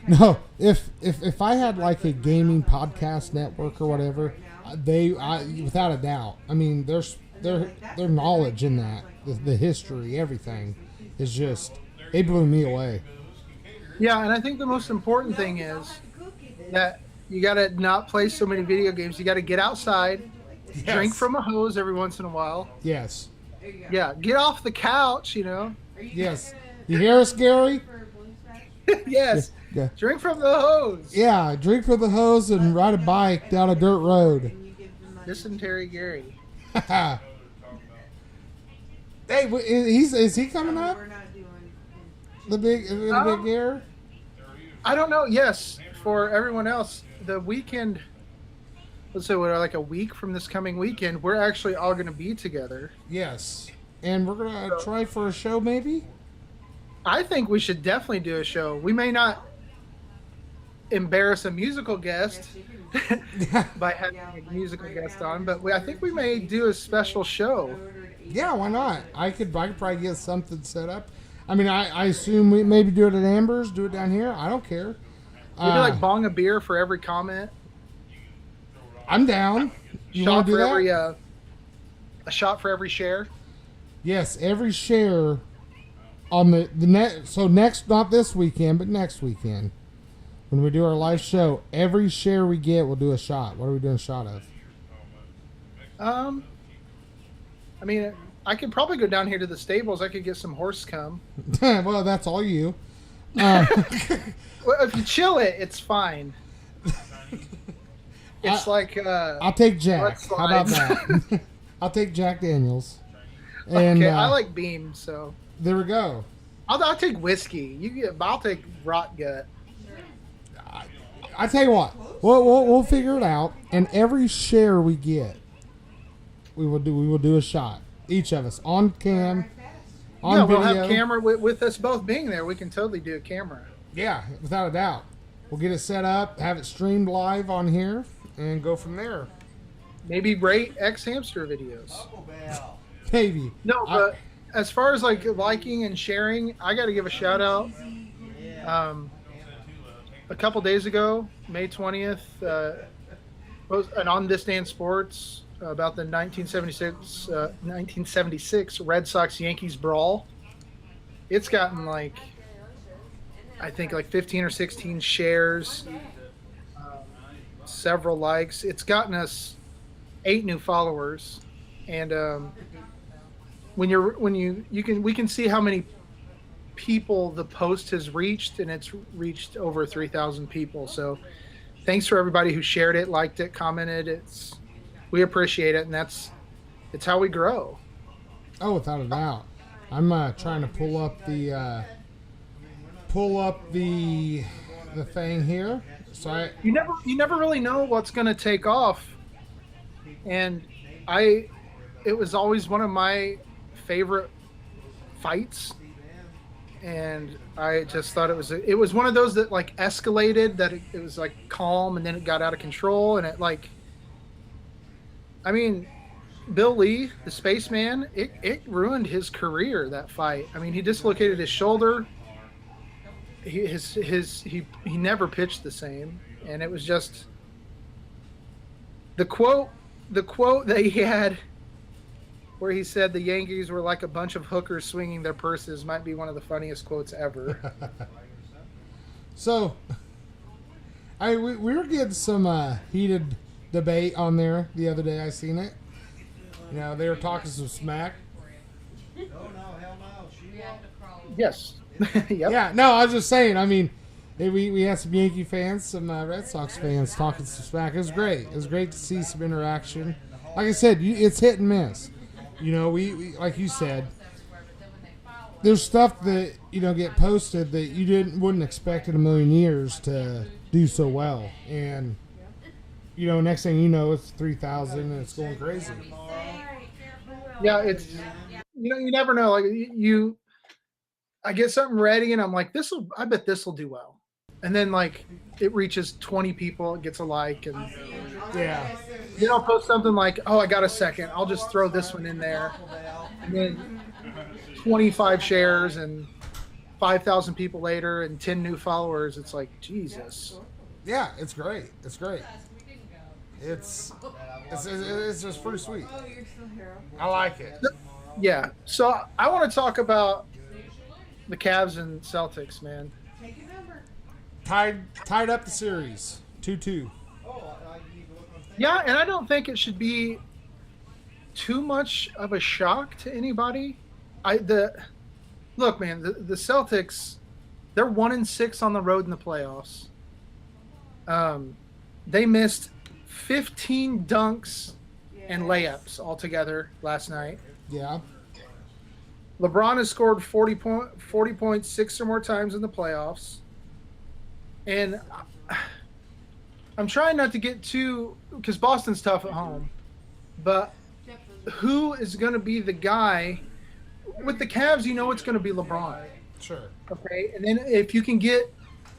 No, if I had like a gaming podcast network or whatever, without a doubt. I mean, their knowledge in that, the history, everything is just, they blew me away. Yeah, and I think the most important thing is that you got to not play so many video games. You got to get outside, drink from a hose every once in a while. Yes. Yeah, get off the couch, Yes. You hear us, Gary? Yes. Yeah. Drink from the hose. Yeah, drink from the hose and ride a bike down a dirt road. Dysentery Gary. Hey, is he coming up? The big air? I don't know. Yes, for everyone else, the weekend. Let's say we're like a week from this coming weekend. We're actually all going to be together. Yes, and we're gonna try for a show, maybe. I think we should definitely do a show. We may not embarrass a musical guest by having a musical guest on, but I think we may do a special show. Yeah, why not? I could probably get something set up. I mean, I assume we maybe do it at Amber's, do it down here. I don't care. We do like bong a beer for every comment. I'm down. You want to do that? A shot for every share. Yes, every share on the net. So next, not this weekend, but next weekend, when we do our live show, every share we get, we'll do a shot. What are we doing a shot of? I mean, I could probably go down here to the stables. I could get some horse cum. Well, that's all you. Well, if you chill it, it's fine. It's I'll take Jack. How about that? I'll take Jack Daniels. And, okay, I like Beam, so there we go. I'll take whiskey. I'll take rot gut. I tell you what, we'll figure it out. And every share we get, we will do a shot. Each of us on cam, on video. We'll have camera with us both being there. We can totally do a camera. Yeah, without a doubt. We'll get it set up, have it streamed live on here, and go from there. Maybe rate X Hamster videos. Maybe. No, but as far as like liking and sharing, I got to give a shout out. A couple days ago, May 20th, an On This Day in Sports about the 1976 Red Sox-Yankees brawl. It's gotten like, I think like 15 or 16 shares, several likes. It's gotten us 8 new followers, and we can see how many people the post has reached, and it's reached over 3,000 people. So thanks for everybody who shared it, liked it, commented. We appreciate it, and it's how we grow. Oh, without a doubt. I'm trying to pull up the thing here. So you never really know what's going to take off, and it was always one of my favorite fights, and I just thought it was one of those that like escalated, that it was like calm, and then it got out of control, and it like, I mean, Bill Lee, the spaceman, it ruined his career, that fight. I mean, he dislocated his shoulder. He never pitched the same, and it was just the quote that he had where he said the Yankees were like a bunch of hookers swinging their purses might be one of the funniest quotes ever. So, we were getting some heated debate on there the other day. I seen it. You know, they were talking some smack. Yes. Yep. Yeah, no, I was just saying. I mean, we had some Yankee fans, some Red Sox fans talking some smack. It was great. It was great to see some interaction. Like I said, it's hit and miss. You know, we like you said, there's stuff that get posted that you wouldn't expect in a million years to do so well, and next thing you know, it's 3,000 and it's going crazy. Yeah, it's you never know. Like I get something ready and I'm like, I bet this will do well, and then like it reaches 20 people, it gets a like, and Yeah. then I'll post something like, oh, I got a second, I'll just throw this one in there, and then 25 shares and 5,000 people later and 10 new followers. It's like, Jesus. Yeah, it's great. It's great. It's just pretty sweet. I like it. Yeah. So I want to talk about the Cavs and Celtics, man. Tied up the series 2-2. Yeah, and I don't think it should be too much of a shock to anybody. Look, man, the Celtics, they're 1-6 on the road in the playoffs. They missed 15 dunks and layups altogether last night. Yeah. LeBron has scored 40 points 6 or more times in the playoffs. And I'm trying not to get too, because Boston's tough at home, but who is going to be the guy with the Cavs? It's going to be LeBron. Sure. Okay, and then if you can get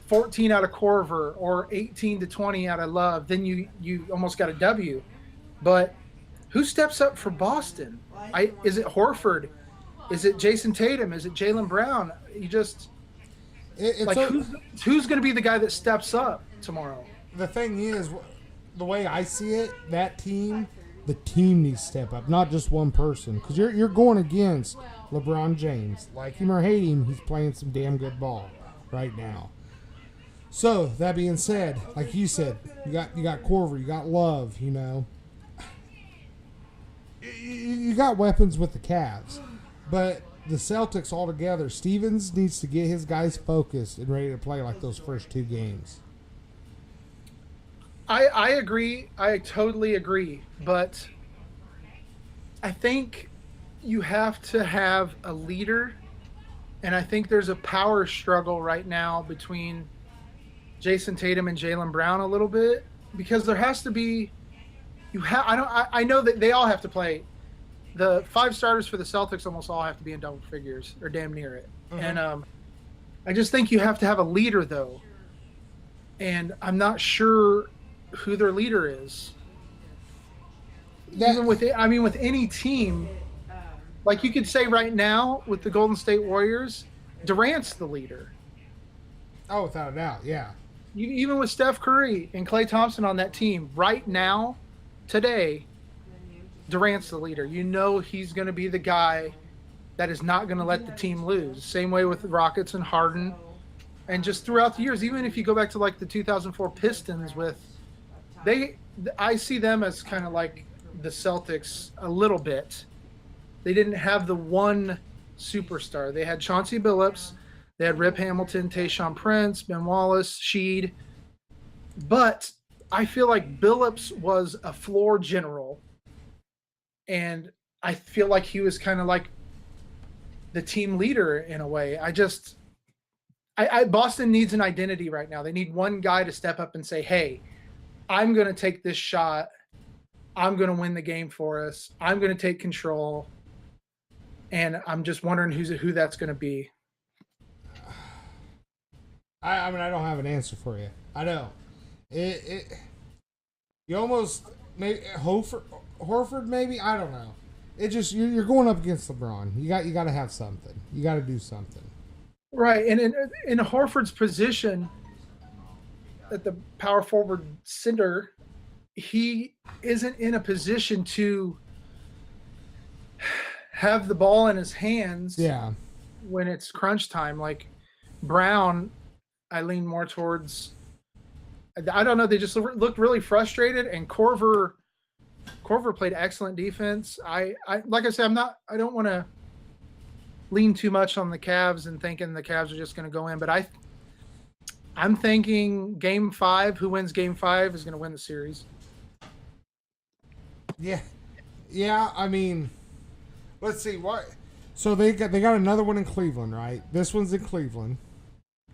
14 out of Corver or 18 to 20 out of Love, then you almost got a W. But who steps up for Boston? Is it Horford? Is it Jason Tatum? Is it Jaylen Brown? Who's going to be the guy that steps up tomorrow? The thing is, the way I see it, the team needs to step up, not just one person. Because you're going against LeBron James. Like him or hate him, he's playing some damn good ball right now. So that being said, like you said, you got Corver, you got Love. You got weapons with the Cavs, but the Celtics altogether, Stevens needs to get his guys focused and ready to play like those first 2 games. I agree. I totally agree. But I think you have to have a leader, and I think there's a power struggle right now between Jason Tatum and Jaylen Brown a little bit, because there has to be. I know that they all have to play. The 5 starters for the Celtics almost all have to be in double figures or damn near it. Mm-hmm. And I just think you have to have a leader, though. And I'm not sure who their leader is. Even with any team, like you could say right now with the Golden State Warriors, Durant's the leader. Oh, without a doubt, yeah. Even with Steph Curry and Klay Thompson on that team right now, today, Durant's the leader. He's going to be the guy that is not going to let the team lose. Same way with the Rockets and Harden. And just throughout the years, even if you go back to like the 2004 Pistons I see them as kind of like the Celtics a little bit. They didn't have the one superstar. They had Chauncey Billups. They had Rip Hamilton, Tayshaun Prince, Ben Wallace, Sheed. But I feel like Billups was a floor general. And I feel like he was kind of like the team leader in a way. Boston needs an identity right now. They need one guy to step up and say, hey, I'm going to take this shot. I'm going to win the game for us. I'm going to take control. And I'm just wondering who that's going to be. I don't have an answer for you. I know. You almost maybe Horford maybe, I don't know. It just you're going up against LeBron. You got to have something. You got to do something. Right, and in Horford's position at the power forward center, he isn't in a position to have the ball in his hands. Yeah. When it's crunch time, like Brown, I lean more towards. I don't know. They just looked really frustrated, and Corver played excellent defense. I like I said, I don't want to lean too much on the Cavs and thinking the Cavs are just going to go in, but I'm thinking Game 5. Who wins Game 5 is going to win the series. Yeah. I mean, let's see what. So they got another one in Cleveland, right? This one's in Cleveland,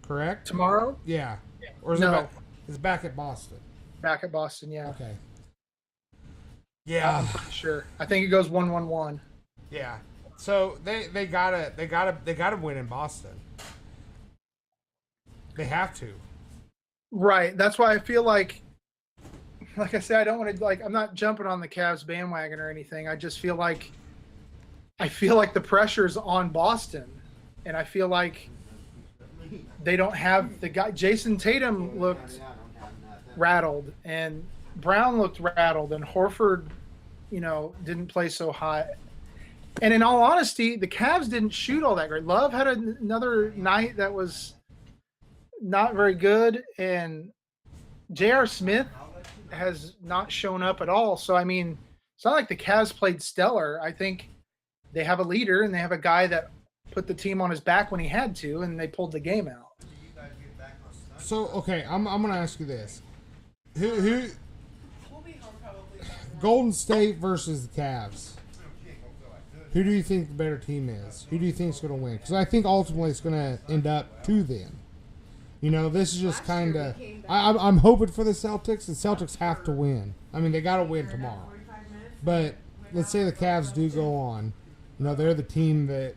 correct? Tomorrow? Yeah. Or is No. it back? It's back at Boston. Back at Boston, yeah. Okay. Yeah. I'm pretty sure. I think it goes 1-1-1. Yeah. So they gotta win in Boston. They have to. Right. That's why I feel like I said, I don't want to I'm not jumping on the Cavs bandwagon or anything. I just feel like the pressure's on Boston, and I feel like they don't have the guy. Jason Tatum looked rattled, and Brown looked rattled, and Horford, didn't play so hot. And in all honesty, the Cavs didn't shoot all that great. Love had another night that was not very good, and J.R. Smith has not shown up at all. So, I mean, it's not like the Cavs played stellar. I think they have a leader, and they have a guy that put the team on his back when he had to, and they pulled the game out. So, okay, I'm going to ask you this. Who Golden State versus the Cavs. Who do you think the better team is? Who do you think is going to win? Because I think ultimately it's going to end up to them. This is just kind of... I'm hoping for the Celtics. The Celtics have to win. I mean, they got to win tomorrow. But let's say the Cavs do go on. They're the team that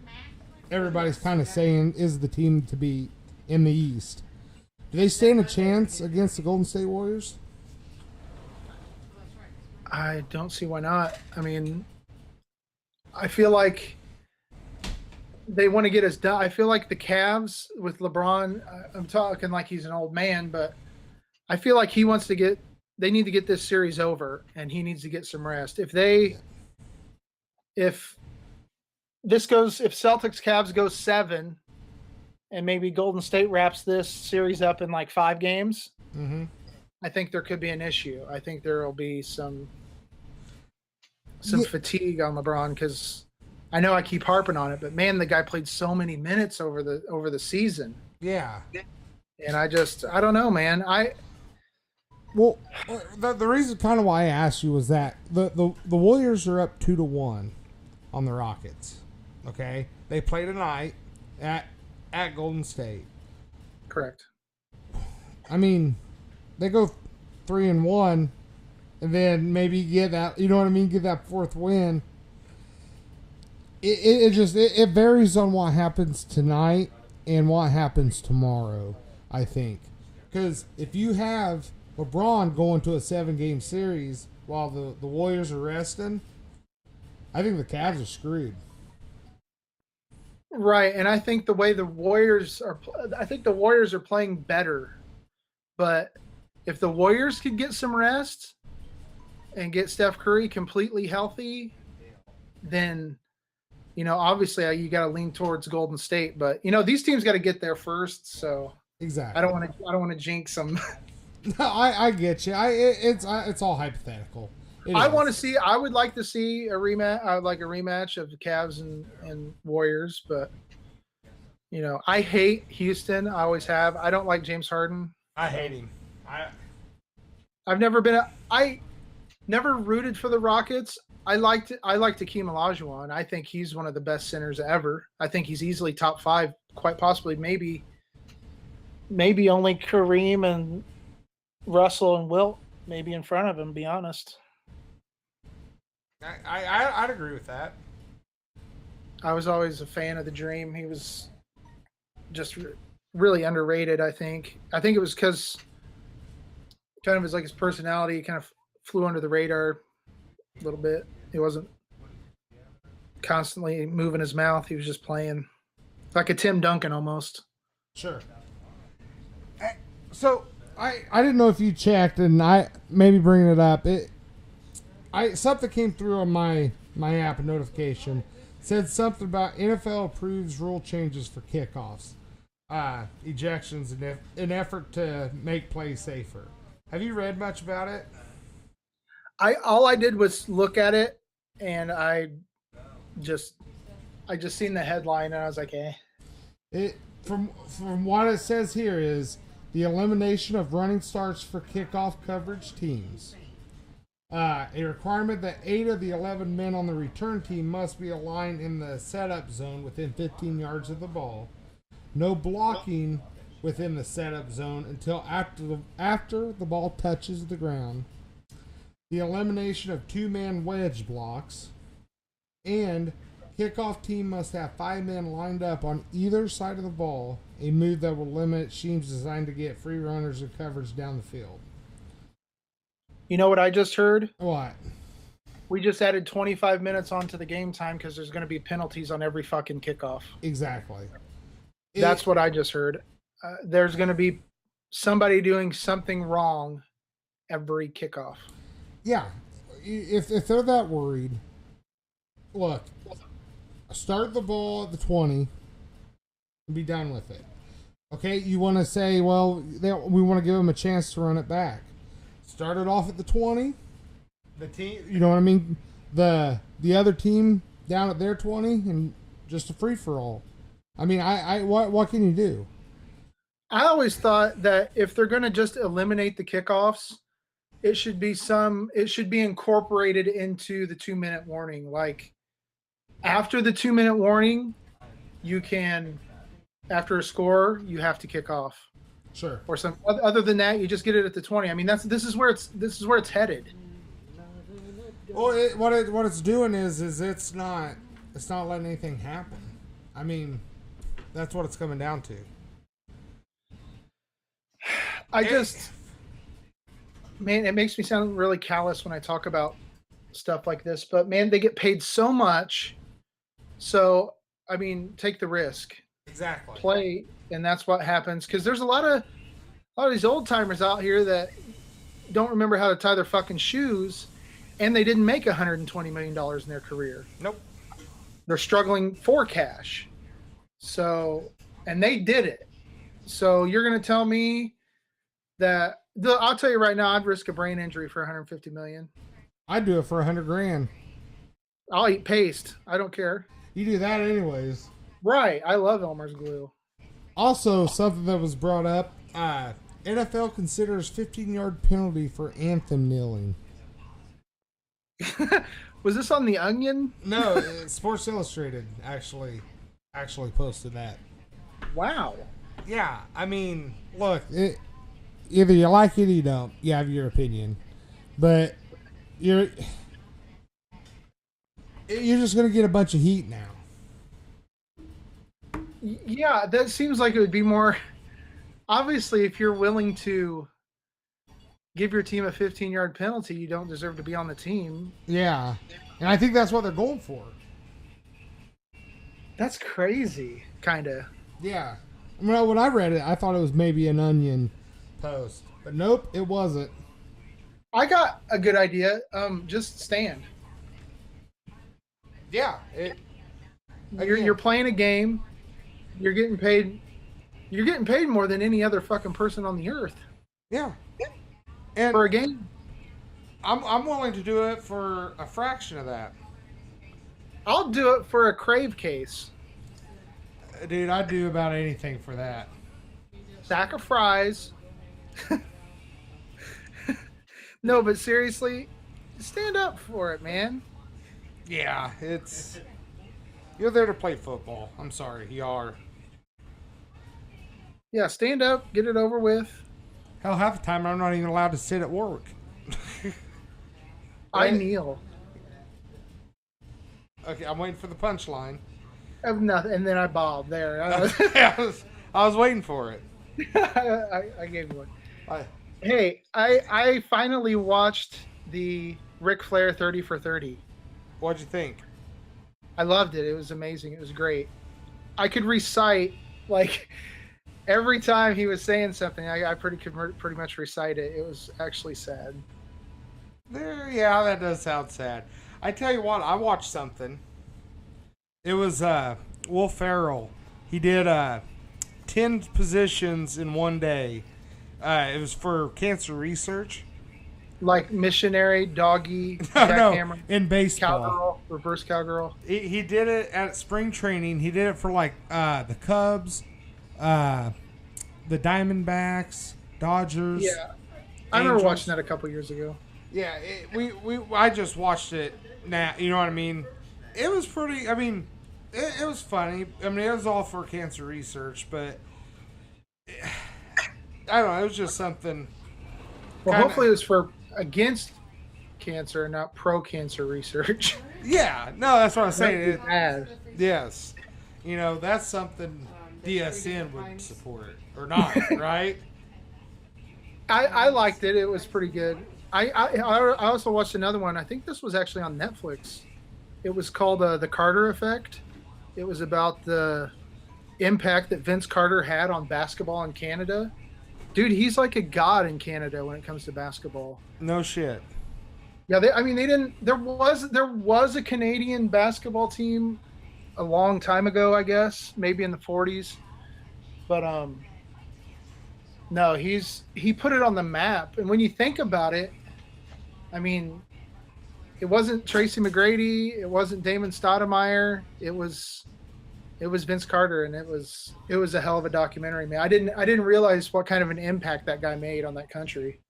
everybody's kind of saying is the team to be in the East. Do they stand a chance against the Golden State Warriors? I don't see why not. I mean, I feel like they want to get us done. I feel like the Cavs with LeBron, I'm talking like he's an old man, but I feel like he wants to they need to get this series over, and he needs to get some rest. If Celtics Cavs go 7, and maybe Golden State wraps this series up in like 5 games, I think there could be an issue. I think there will be some fatigue on LeBron, because I know I keep harping on it, but man, the guy played so many minutes over the season. Yeah. And I don't know, man. Well, the reason kind of why I asked you was that the Warriors are up 2-1 on the Rockets. Okay, they play tonight at Golden State. Correct. I mean, they go 3-1, and then maybe get that. You know what I mean? Get that 4th win. It varies on what happens tonight and what happens tomorrow, I think. Because if you have LeBron going to a 7-game series while the Warriors are resting, I think the Cavs are screwed. Right, and I think the way the Warriors are playing better. But if the Warriors could get some rest and get Steph Curry completely healthy, then obviously you got to lean towards Golden State. But these teams got to get there first. So exactly, I don't want to jinx them. No, I get you. It's all hypothetical. I would like to see a rematch. I would like a rematch of the Cavs and Warriors, but I hate Houston. I always have. I don't like James Harden. I hate him. I never rooted for the Rockets. I liked Hakeem Olajuwon. I think he's one of the best centers ever. I think he's easily top 5, quite possibly maybe only Kareem and Russell and Wilt maybe in front of him, to be honest. I'd agree with that. I was always a fan of the Dream. He was just really underrated, I think. I think it was because kind of his personality kind of flew under the radar a little bit. He wasn't constantly moving his mouth. He was just playing like a Tim Duncan almost. Sure. So I didn't know if you checked, and I maybe bringing it up. Something came through on my app, a notification. It said something about NFL approves rule changes for kickoffs, ejections, in an effort to make play safer. Have you read much about it? All I did was look at it, and I just seen the headline, and I was like, eh. From what it says here is the elimination of running starts for kickoff coverage teams. A requirement that 8 of the 11 men on the return team must be aligned in the setup zone within 15 yards of the ball. No blocking within the setup zone until after the ball touches the ground. The elimination of 2-man wedge blocks. And kickoff team must have 5 men lined up on either side of the ball, a move that will limit teams designed to get free runners and coverage down the field. You know what I just heard? What? We just added 25 minutes onto the game time because there's going to be penalties on every fucking kickoff. Exactly. That's what I just heard. There's going to be somebody doing something wrong every kickoff. Yeah. If they're that worried, look, start the ball at the 20 and be done with it. Okay, you want to say, well, we want to give them a chance to run it back. Start it off at the 20. The team, you know what I mean? The other team down at their 20 and just a free for all. I mean, what can you do? I always thought that if they're going to just eliminate the kickoffs, it should be incorporated into the 2-minute warning. Like after the 2-minute warning, you can, after a score, you have to kick off. Sure. Or some other than that, you just get it at the 20. I mean, this is where it's headed. Well, what it's doing is it's not letting anything happen. I mean, that's what it's coming down to. Man, it makes me sound really callous when I talk about stuff like this, but man, they get paid so much. So, I mean, take the risk. Exactly. Play, and that's what happens. Because there's a lot of these old timers out here that don't remember how to tie their fucking shoes, and they didn't make $120 million in their career. Nope. They're struggling for cash. So, and they did it. So you're going to tell me that I'll tell you right now, I'd risk a brain injury for $150 million. I'd do it for $100,000. I'll eat paste. I don't care. You do that anyways. Right. I love Elmer's glue. Also, something that was brought up, NFL considers 15-yard penalty for anthem kneeling. Was this on The Onion? No, Sports Illustrated actually posted that. Wow. Yeah, I mean, look, either you like it or you don't. You have your opinion. But you're just going to get a bunch of heat now. Yeah, that seems like it would be more... Obviously, if you're willing to give your team a 15-yard penalty, you don't deserve to be on the team. Yeah, and I think that's what they're going for. That's crazy, kind of. Yeah. Well, when I read it, I thought it was maybe an Onion post. But nope, it wasn't. I got a good idea. Just stand. Yeah. You're playing a game. You're getting paid. You're getting paid more than any other fucking person on the earth. Yeah. And for a game. I'm willing to do it for a fraction of that. I'll do it for a crave case. Dude, I'd do about anything for that. Sack of fries. No, but seriously, stand up for it, man. Yeah, you're there to play football. I'm sorry, you are. Yeah, stand up, get it over with. Hell, half the time I'm not even allowed to sit at work. I kneel. Okay, I'm waiting for the punchline. Of nothing, and then I bob there. I was waiting for it. I gave you one. Hey, I finally watched the Ric Flair 30 for 30. What'd you think? I loved it. It was amazing. It was great. I could recite, like, every time he was saying something, I could pretty much recite it. It was actually sad. Yeah, that does sound sad. I tell you what, I watched something. It was Will Ferrell. He did 10 positions in one day. It was for cancer research. Like missionary, doggy, jackhammer, in baseball. Cowgirl, reverse cowgirl. He did it at spring training. He did it for like the Cubs, the Diamondbacks, Dodgers. Yeah, I remember watching that a couple years ago. Yeah, I just watched it now. You know what I mean? It was pretty. I mean, it was funny. I mean, it was all for cancer research, but I don't know. It was just something. Well, Kinda, hopefully it was for against cancer, not pro cancer research. yeah, no, that's what I'm saying. Bad. Yes, you know that's something DSN would support or not, right? I liked it. It was pretty good. I also watched another one. I think this was actually on Netflix. It was called The Carter Effect. It was about the impact that Vince Carter had on basketball in Canada. Dude, he's like a god in Canada when it comes to basketball. No shit. Yeah, they didn't. There was a Canadian basketball team a long time ago, I guess, maybe in the 40s. But no, he put it on the map. And when you think about it, I mean, it wasn't Tracy McGrady, it wasn't Damon Stoudemire, it was Vince Carter, and it was a hell of a documentary, man. I didn't realize what kind of an impact that guy made on that country.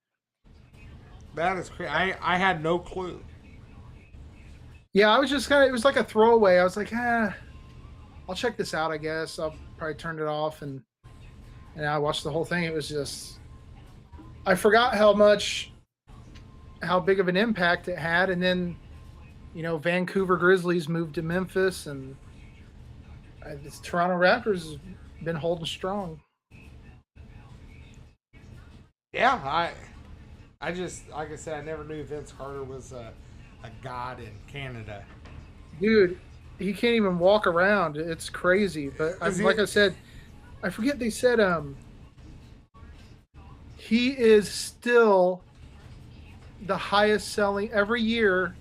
That is crazy. I had no clue. Yeah, I was just it was like a throwaway. I was like, I'll check this out, I guess. I'll probably turn it off and I watched the whole thing. It was just, I forgot how big of an impact it had. And then, Vancouver Grizzlies moved to Memphis, and the Toronto Raptors has been holding strong. Yeah, I just, like I said, I never knew Vince Carter was a god in Canada. Dude, he can't even walk around. It's crazy. But like I said, I forget they said he is still the highest selling every year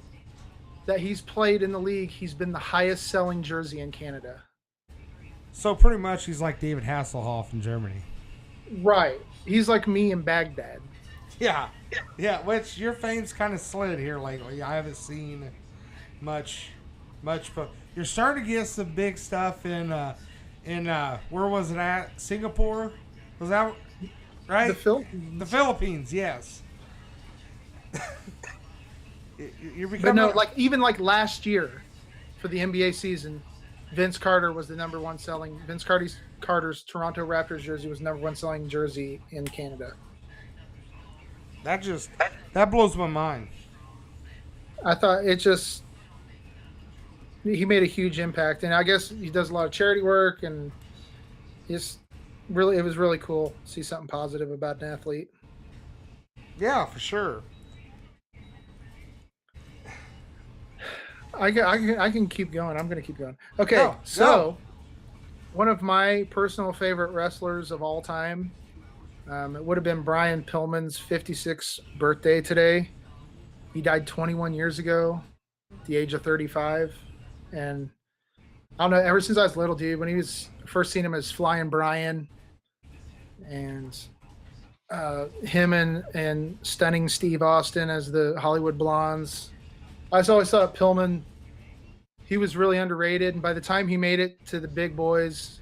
that he's played in the league. He's been the highest selling jersey in Canada. So pretty much he's like David Hasselhoff in Germany. Right. He's like me in Baghdad. Yeah. Yeah, which your fame's kind of slid here lately. I haven't seen much but you're starting to get some big stuff in where was it at? Singapore? Was that right? The Philippines, yes. You're becoming. But no, even last year for the NBA season, Vince Carter was the number one selling. Vince Carter's Toronto Raptors jersey was number one selling jersey in Canada. That blows my mind. I thought he made a huge impact, and I guess he does a lot of charity work, and it was really cool to see something positive about an athlete. Yeah, for sure. I can keep going. I'm going to keep going. Okay, so one of my personal favorite wrestlers of all time, it would have been Brian Pillman's 56th birthday today. He died 21 years ago at the age of 35. And I don't know, ever since I was little, dude, when he was first seen him as Flying Brian, and him and Stunning Steve Austin as the Hollywood Blondes, I always thought Pillman, he was really underrated. And by the time he made it to the big boys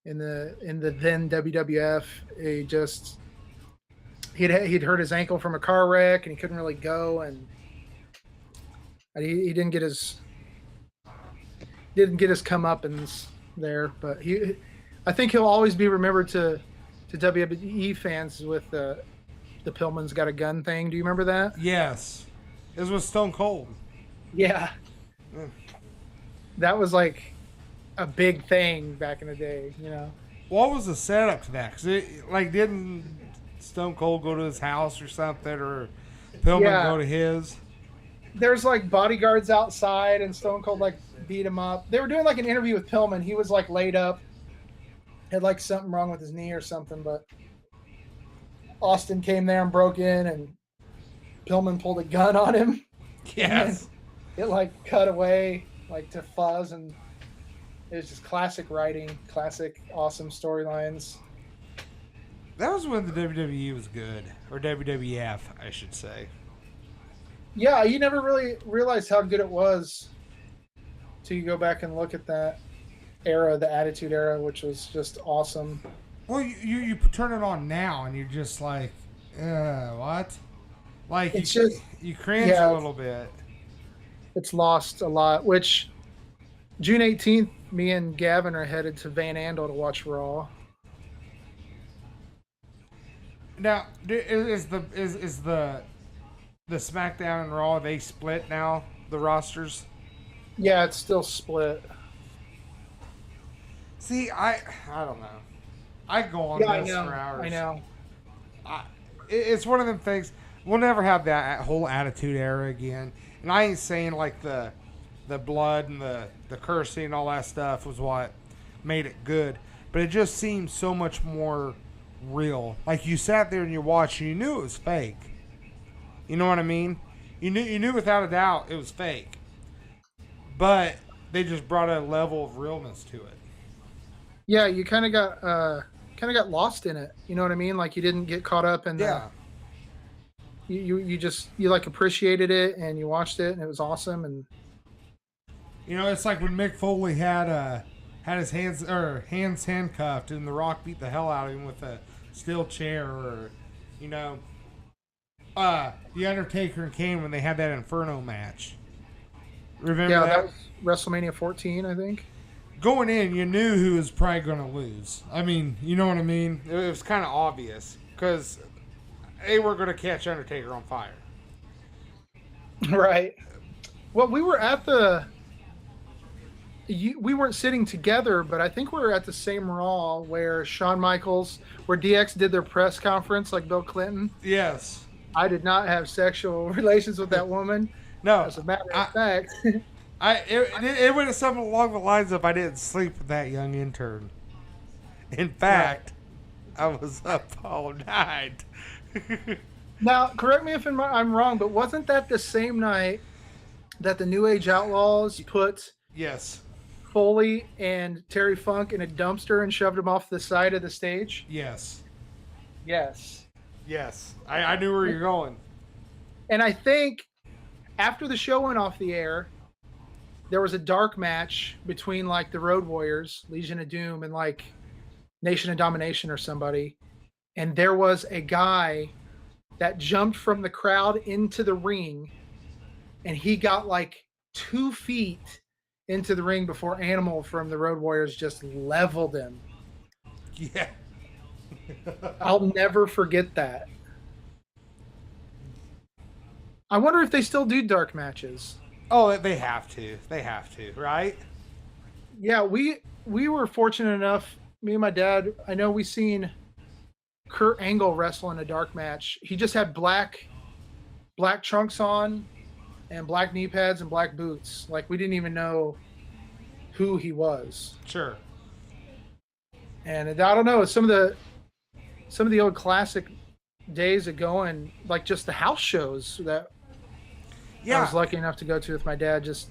in the then WWF, he'd hurt his ankle from a car wreck, and he couldn't really go, and he didn't get his comeuppance there. But I think he'll always be remembered to WWE fans with the Pillman's Got a Gun thing. Do you remember that? Yes. It was with Stone Cold. Yeah. That was like a big thing back in the day, What was the setup to that? Because didn't Stone Cold go to his house or something, or Pillman go to his? There's bodyguards outside, and Stone Cold beat him up. They were doing an interview with Pillman. He was laid up, had something wrong with his knee or something, but Austin came there and broke in, and Pillman pulled a gun on him. Yes. It cut away to fuzz, and it was just classic writing, classic awesome storylines. That was when the WWE was good, or WWF, I should say. Yeah, you never really realized how good it was till you go back and look at that era, the Attitude Era, which was just awesome. Well, you turn it on now, and you're just what? Like It's just you cringe yeah, a little bit. it's lost a lot. Which June 18th, me and Gavin are headed to Van Andel to watch Raw. Now, is the SmackDown and Raw, they split now, the rosters? Yeah, it's still split. See, I don't know. I go on Yeah, I this know. for hours. I know. It's one of them things. We'll never have that whole Attitude Era again. And I ain't saying like the blood and the cursing and all that stuff was what made it good, but it just seemed so much more real. Like you sat there and you watched, and you knew it was fake. You know what I mean? You knew without a doubt it was fake. But they just brought a level of realness to it. Yeah, you kind of got lost in it. You know what I mean? Like you didn't get caught up in Yeah. you just like appreciated it and you watched it and it was awesome. And You know, it's like when Mick Foley had his hands handcuffed and The Rock beat the hell out of him with a steel chair, or you know, The Undertaker and Kane when they had that Inferno match. Remember yeah, that? that was WrestleMania 14, I think. Going in, you knew who was probably going to lose. I mean, you know what I mean? It was kind of obvious because they were going to catch Undertaker on fire. Right. Well, we were at we weren't sitting together, but I think we were at the same Raw where Shawn Michaels, where DX did their press conference like Bill Clinton. Yes. I did not have sexual relations with that woman. No. As a matter of fact. It went something along the lines of I didn't sleep with that young intern. In fact, I was up all night. Now, correct me if I'm wrong, but wasn't that the same night that the New Age Outlaws put Yes. Foley and Terry Funk in a dumpster and shoved them off the side of the stage? Yes. Yes. Yes. I knew where you're going. And I think after the show went off the air, there was a dark match between like the Road Warriors, Legion of Doom, and like Nation of Domination or somebody. And there was a guy that jumped from the crowd into the ring, and he got like 2 feet into the ring before Animal from the Road Warriors just leveled him. Yeah. I'll never forget that. I wonder if they still do dark matches. Oh, they have to. They have to, right? Yeah, we were fortunate enough, me and my dad, I know we seen Kurt Angle wrestle in a dark match. He just had black trunks on and black knee pads and black boots. Like we didn't even know who he was. Sure. And I don't know, some of the old classic days of going, like just the house shows that I was lucky enough to go to with my dad, just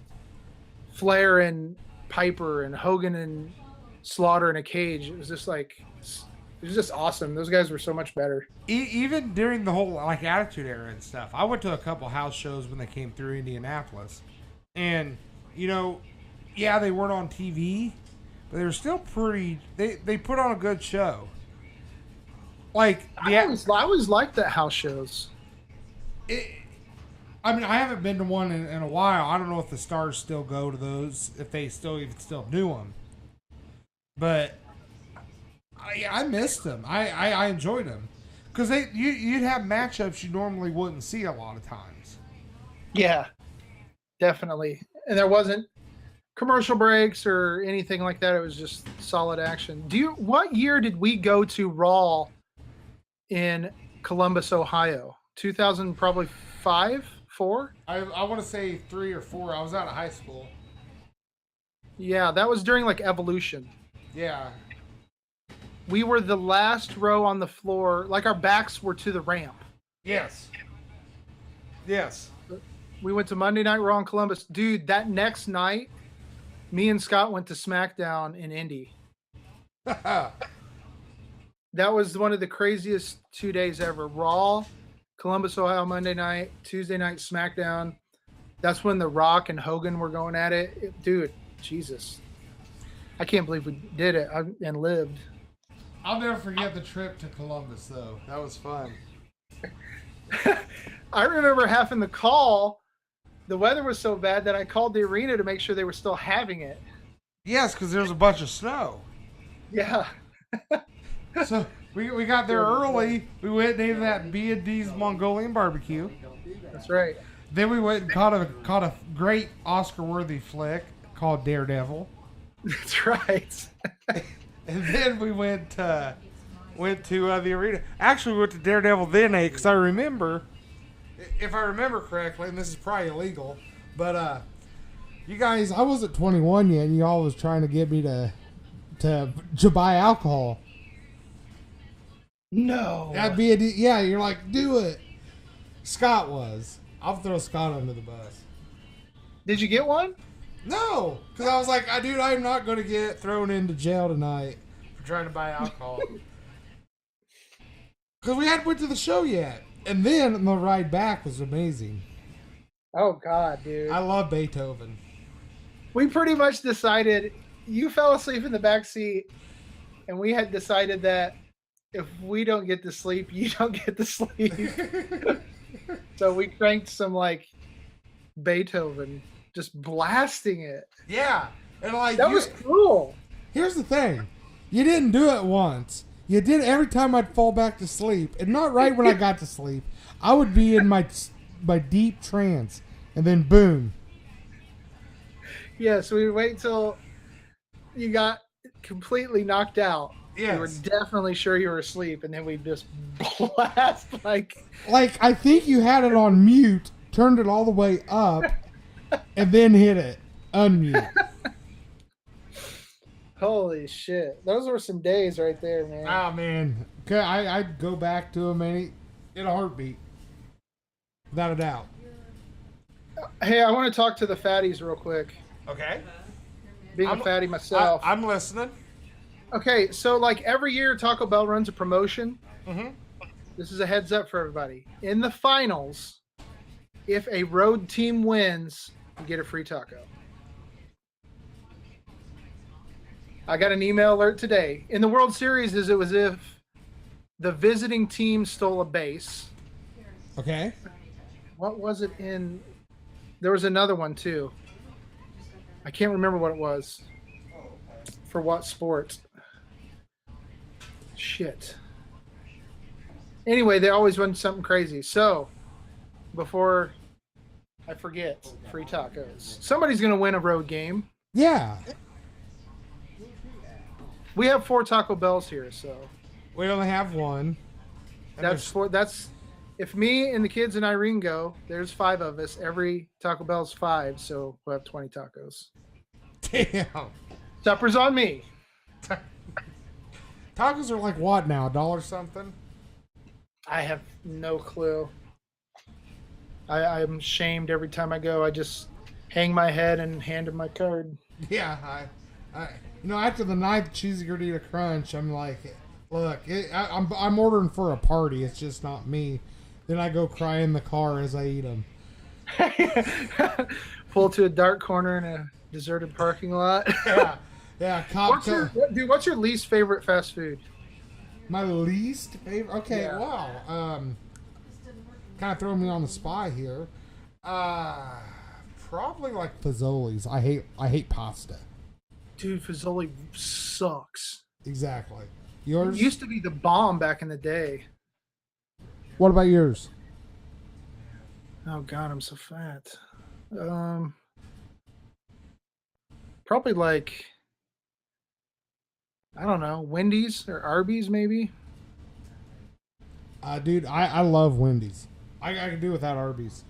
Flair and Piper and Hogan and Slaughter in a cage. It was just awesome. Those guys were so much better. Even during the whole like Attitude Era and stuff, I went to a couple house shows when they came through Indianapolis, and you know, yeah, they weren't on TV, but they were still pretty. They put on a good show. Like I always liked that house shows. I mean, I haven't been to one in a while. I don't know if the stars still go to those, if they still do them. But I missed them. I enjoyed them because you'd have matchups you normally wouldn't see a lot of times. Yeah, definitely. And there wasn't commercial breaks or anything like that. It was just solid action. What year did we go to Raw in Columbus, Ohio? 2000, probably 5, 4? I want to say 3 or 4. I was out of high school. Yeah, that was during like Evolution. Yeah. We were the last row on the floor, like our backs were to the ramp. Yes. Yes. We went to Monday Night Raw in Columbus. Dude, that next night, me and Scott went to SmackDown in Indy. That was one of the craziest 2 days ever. Raw, Columbus, Ohio, Monday night, Tuesday night, SmackDown. That's when The Rock and Hogan were going at it. Dude, Jesus. I can't believe we did it and lived. I'll never forget the trip to Columbus, though. That was fun. I remember having the call. The weather was so bad that I called the arena to make sure they were still having it. Yes, because there was a bunch of snow. Yeah. So we got there early. We went and ate that B&D's Mongolian barbecue. That's right. Then we went and caught a great Oscar-worthy flick called Daredevil. That's right. And then we went to the arena. Actually, we went to Daredevil then, because I remember, if I remember correctly, and this is probably illegal, but you guys, I wasn't 21 yet, and y'all was trying to get me to buy alcohol. No. That'd be yeah. You're like, do it. Scott was. I'll throw Scott under the bus. Did you get one? No, because I was like, dude, I'm not going to get thrown into jail tonight for trying to buy alcohol. Because we hadn't went to the show yet. And then the ride back was amazing. Oh, God, dude. I love Beethoven. We pretty much decided, you fell asleep in the back seat, and we had decided that if we don't get to sleep, you don't get to sleep. So we cranked some, like, Beethoven, just blasting it. Yeah. And like That was cool. Here's the thing. You didn't do it once. You did it every time I'd fall back to sleep. And not right when I got to sleep. I would be in my deep trance. And then boom. Yeah, so we would wait till you got completely knocked out. Yes. We were definitely sure you were asleep, and then we just blast like I think you had it on mute, turned it all the way up, and then hit it. Unmute. Holy shit. Those were some days right there, man. Ah, man. I'd go back to them in a heartbeat. Without a doubt. Hey, I want to talk to the fatties real quick. Okay. Being a fatty myself. I'm listening. Okay, so like every year Taco Bell runs a promotion. Mm-hmm. This is a heads up for everybody. In the finals, if a road team wins, you get a free taco. I got an email alert today. In the World Series, it was if the visiting team stole a base. Okay. What was it in? There was another one too. I can't remember what it was. For what sport? Shit. Anyway, they always run something crazy. So, before I forget, free tacos. Somebody's going to win a road game. Yeah. We have 4 Taco Bells here, so We only have one. that's if me and the kids and Irene go, there's 5 of us. Every Taco Bell's 5, so we'll have 20 tacos. Damn. Supper's on me. Tacos are like what now? $1 something? I have no clue. I'm shamed every time I go. I just hang my head and hand him my card. Yeah, I after the 9th cheesy gordita crunch, I'm like, look, I'm ordering for a party. It's just not me. Then I go cry in the car as I eat them. Pull to a dark corner in a deserted parking lot. Yeah. What's your least favorite fast food? My least favorite? Okay, Yeah. wow. Kind of throwing me on the spot here. Probably like Fazoli's. I hate pasta. Dude, Fazoli sucks. Exactly. Yours? It used to be the bomb back in the day. What about yours? Oh God, I'm so fat. Probably like, I don't know, Wendy's or Arby's maybe. Dude, I love Wendy's. I can do without Arby's.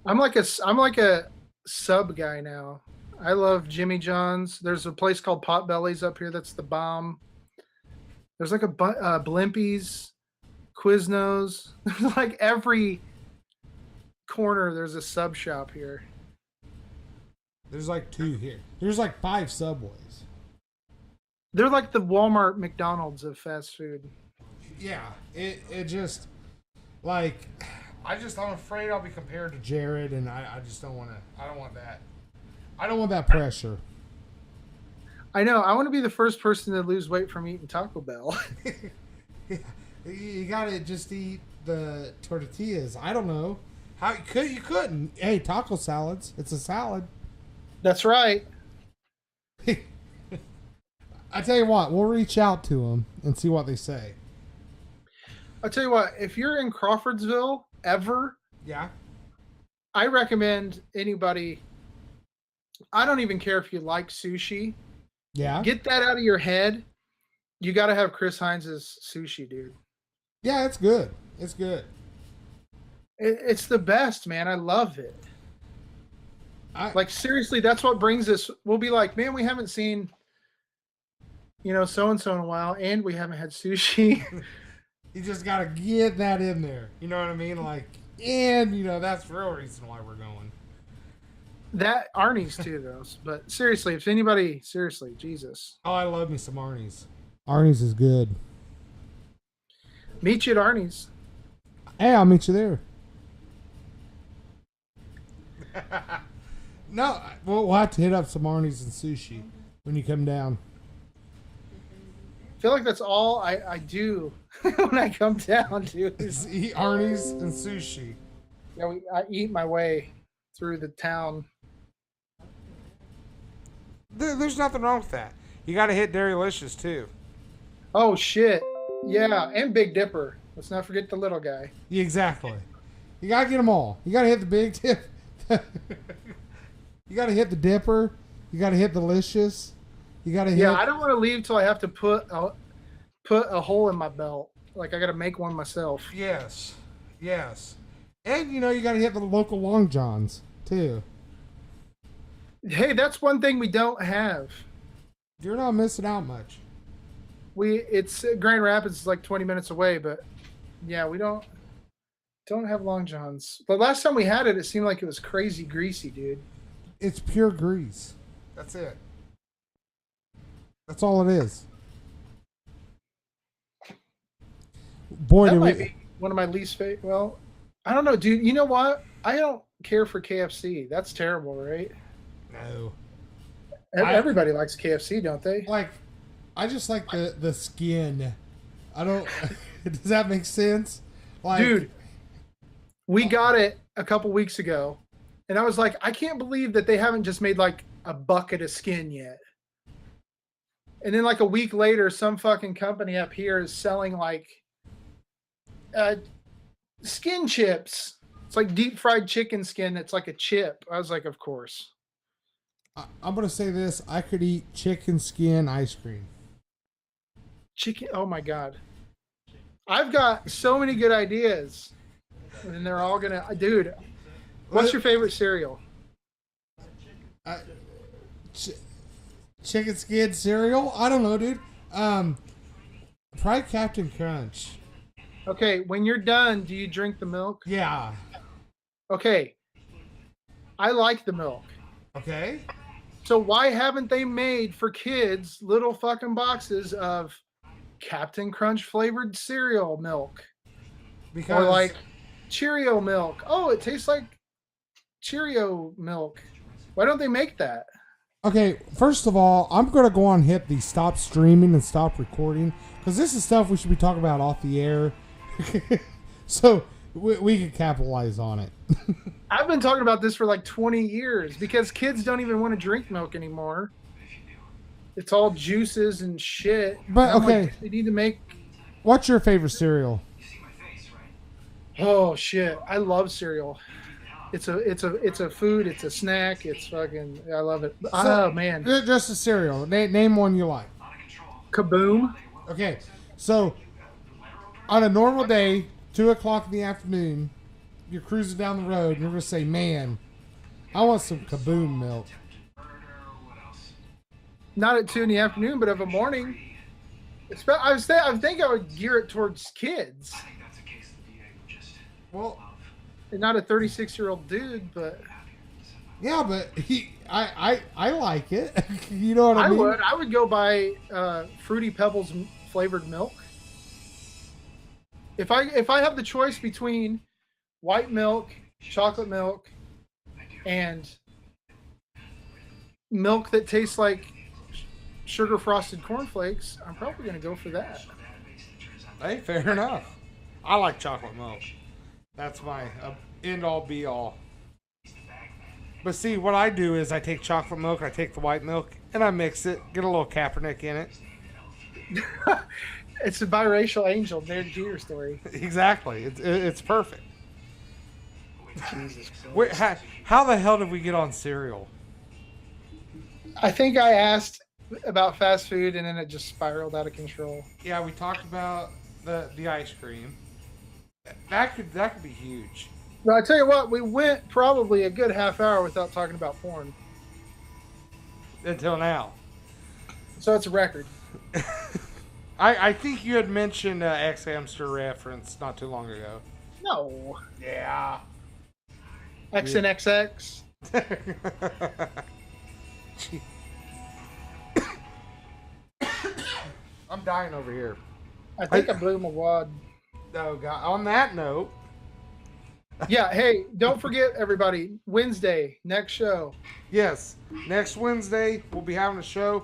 I'm like a sub guy now. I love Jimmy John's. There's a place called Potbelly's up here that's the bomb. There's like a Blimpies, Quiznos. There's like every corner there's a sub shop here. There's like 2 here. There's like 5 Subways. They're like the Walmart McDonald's of fast food. Yeah, it just like I'm afraid I'll be compared to Jared, and I just don't want to. I don't want that. I don't want that pressure. I know. I want to be the first person to lose weight from eating Taco Bell. You gotta just eat the tortillas. I don't know. How you couldn't? Hey, taco salads. It's a salad. That's right. I tell you what, we'll reach out to them and see what they say. I'll tell you what, if you're in Crawfordsville ever, Yeah. I recommend anybody. I don't even care if you like sushi. Yeah. Get that out of your head. You got to have Chris Heinz's sushi, dude. Yeah, it's good. It's good. It's the best, man. I love it. Like, seriously, that's what brings us. We'll be like, man, we haven't seen, so-and-so in a while, and we haven't had sushi. You just got to get that in there. You know what I mean? Like, and, that's the real reason why we're going. That Arnie's too, though. But seriously, if anybody, Jesus. Oh, I love me some Arnie's. Arnie's is good. Meet you at Arnie's. Hey, I'll meet you there. No, we'll have to hit up some Arnie's and sushi when you come down. I feel like that's all I do when I come down, dude. Is eat Arnie's and sushi. Yeah, I eat my way through the town. There's nothing wrong with that. You got to hit Dairylicious too. Oh shit! Yeah, and Big Dipper. Let's not forget the little guy. Yeah, exactly. You got to get them all. You got to hit the Big Dip. You got to hit the Dipper. You got to hit Delicious. You got to hit. Yeah, I don't want to leave till I have to put a hole in my belt. Like I got to make one myself. Yes. And you got to hit the local Long Johns too. Hey, that's one thing we don't have. You're not missing out much. It's Grand Rapids is like 20 minutes away, but yeah, we don't have Long Johns. The last time we had it seemed like it was crazy greasy, dude. It's pure grease. That's it. That's all it is. Boy, that might be one of my least favorite. Well, I don't know, dude. You know what? I don't care for KFC. That's terrible, right? No. Everybody likes KFC, don't they? Like, I just like the skin. I don't. Does that make sense? Like, dude, we got it a couple weeks ago, and I was like, I can't believe that they haven't just made like a bucket of skin yet. And then like a week later, some fucking company up here is selling like skin chips. It's like deep fried chicken skin. It's like a chip. I was like, of course. I'm going to say this. I could eat chicken skin ice cream. Chicken. Oh my God. I've got so many good ideas. And they're all going to... Dude, what's your favorite cereal? Chicken skin cereal? I don't know, dude. Probably Captain Crunch. Okay, when you're done, do you drink the milk? Yeah. Okay. I like the milk. Okay. So why haven't they made for kids little fucking boxes of Captain Crunch flavored cereal milk? Because... Or like Cheerio milk. Oh, it tastes like Cheerio milk. Why don't they make that? Okay, first of all, I'm going to go on and hit the stop streaming and stop recording, because this is stuff we should be talking about off the air. So we can capitalize on it. I've been talking about this for like 20 years because kids don't even want to drink milk anymore. It's all juices and shit. But and okay, like, they need to make... What's your favorite cereal? Oh shit, I love cereal. It's a food. It's a snack. It's fucking. I love it. Oh man, just a cereal. Name one you like. Kaboom. Okay, so on a normal day, 2:00 in the afternoon, you're cruising down the road, and you're gonna say, "Man, I want some Kaboom milk." Not at 2 in the afternoon, but of a morning. I think I would gear it towards kids. Well. Not a 36-year-old dude, but yeah, but I like it. You know what I mean? I would go buy Fruity Pebbles flavored milk. If I have the choice between white milk, chocolate milk, and milk that tastes like sugar frosted cornflakes, I'm probably going to go for that. Hey, fair enough. I like chocolate milk. That's my end all be all. But see, what I do is I take chocolate milk, I take the white milk, and I mix it, get a little Kaepernick in it. It's a biracial angel, Derek Jeter story. Exactly. It's perfect. Jesus Christ. Wait, how the hell did we get on cereal? I think I asked about fast food, and then it just spiraled out of control. Yeah, we talked about the ice cream. That could be huge. But I tell you what, we went probably a good half hour without talking about porn. Until now. So it's a record. I think you had mentioned X Hamster reference not too long ago. No. Yeah. X and XX. I'm dying over here. I think I blew my wad. Oh God. On that note. Yeah, hey, don't forget, everybody, Wednesday, next show. Yes, next Wednesday we'll be having a show.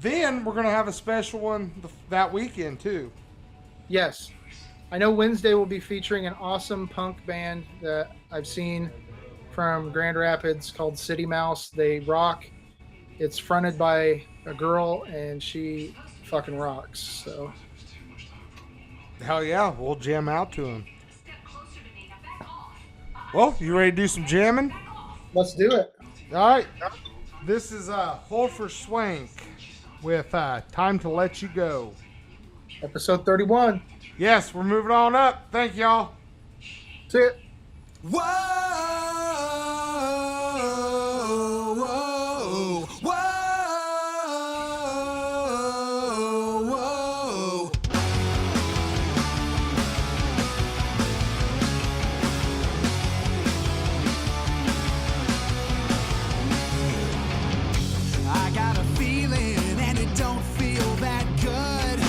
Then we're going to have a special one that weekend too. Yes. I know Wednesday will be featuring an awesome punk band that I've seen from Grand Rapids called City Mouse. They rock. It's fronted by a girl, and she fucking rocks. So. Hell yeah, we'll jam out to them. Well, you ready to do some jamming? Let's do it. All right. This is Holfer Swank with Time to Let You Go. Episode 31. Yes, we're moving on up. Thank y'all. See it. Whoa, whoa, whoa, whoa. I got a feeling and it don't feel that good.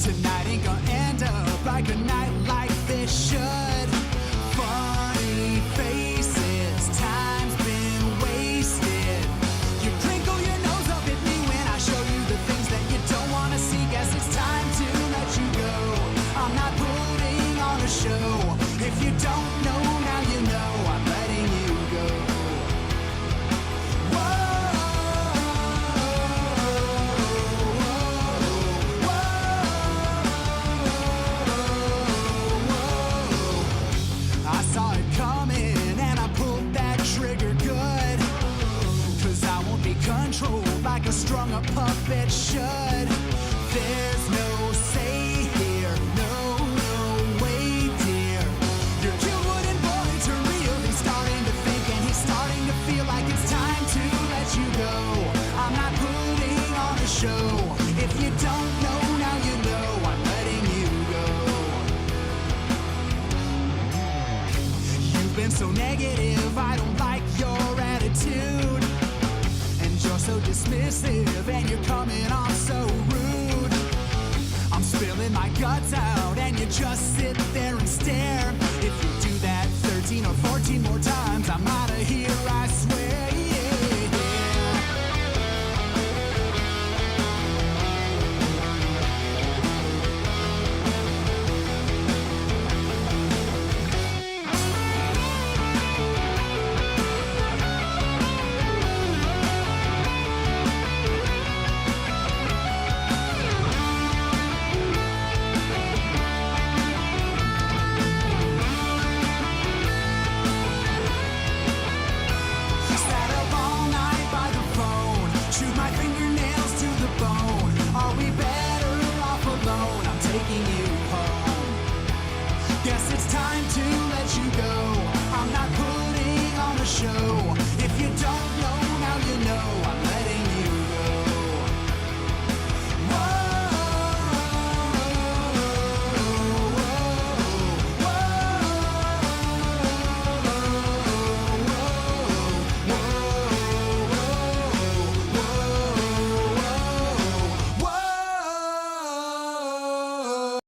Tonight ain't gonna end up like a night like this should. Funny faces, time's been wasted. You crinkle your nose up at me when I show you the things that you don't wanna see. Guess it's time to let you go. I'm not putting on a show. If you don't know, now you know. I'm letting you go. I saw it coming and I pulled that trigger good. 'Cause I won't be controlled like a strung up puppet should. There's no say here, no way, dear. Your cute wooden boy turned real. He's starting to think and he's starting to feel like it's time to let you go. I'm not putting on a show. If you don't know, now you know. I'm letting you go. You've been so negative, I don't like your attitude. And you're so dismissive, and you're coming off so rude. I'm spilling my guts out, and you just sit there and stare. If you do that 13 or 14 more times, I'm out of here, I swear, yeah. Sat up all night by the phone, chewed my fingernails to the bone. Are we better off alone? I'm taking you home. Guess it's time to let you go. I'm not putting on a show. If you don't know, now you know. I'm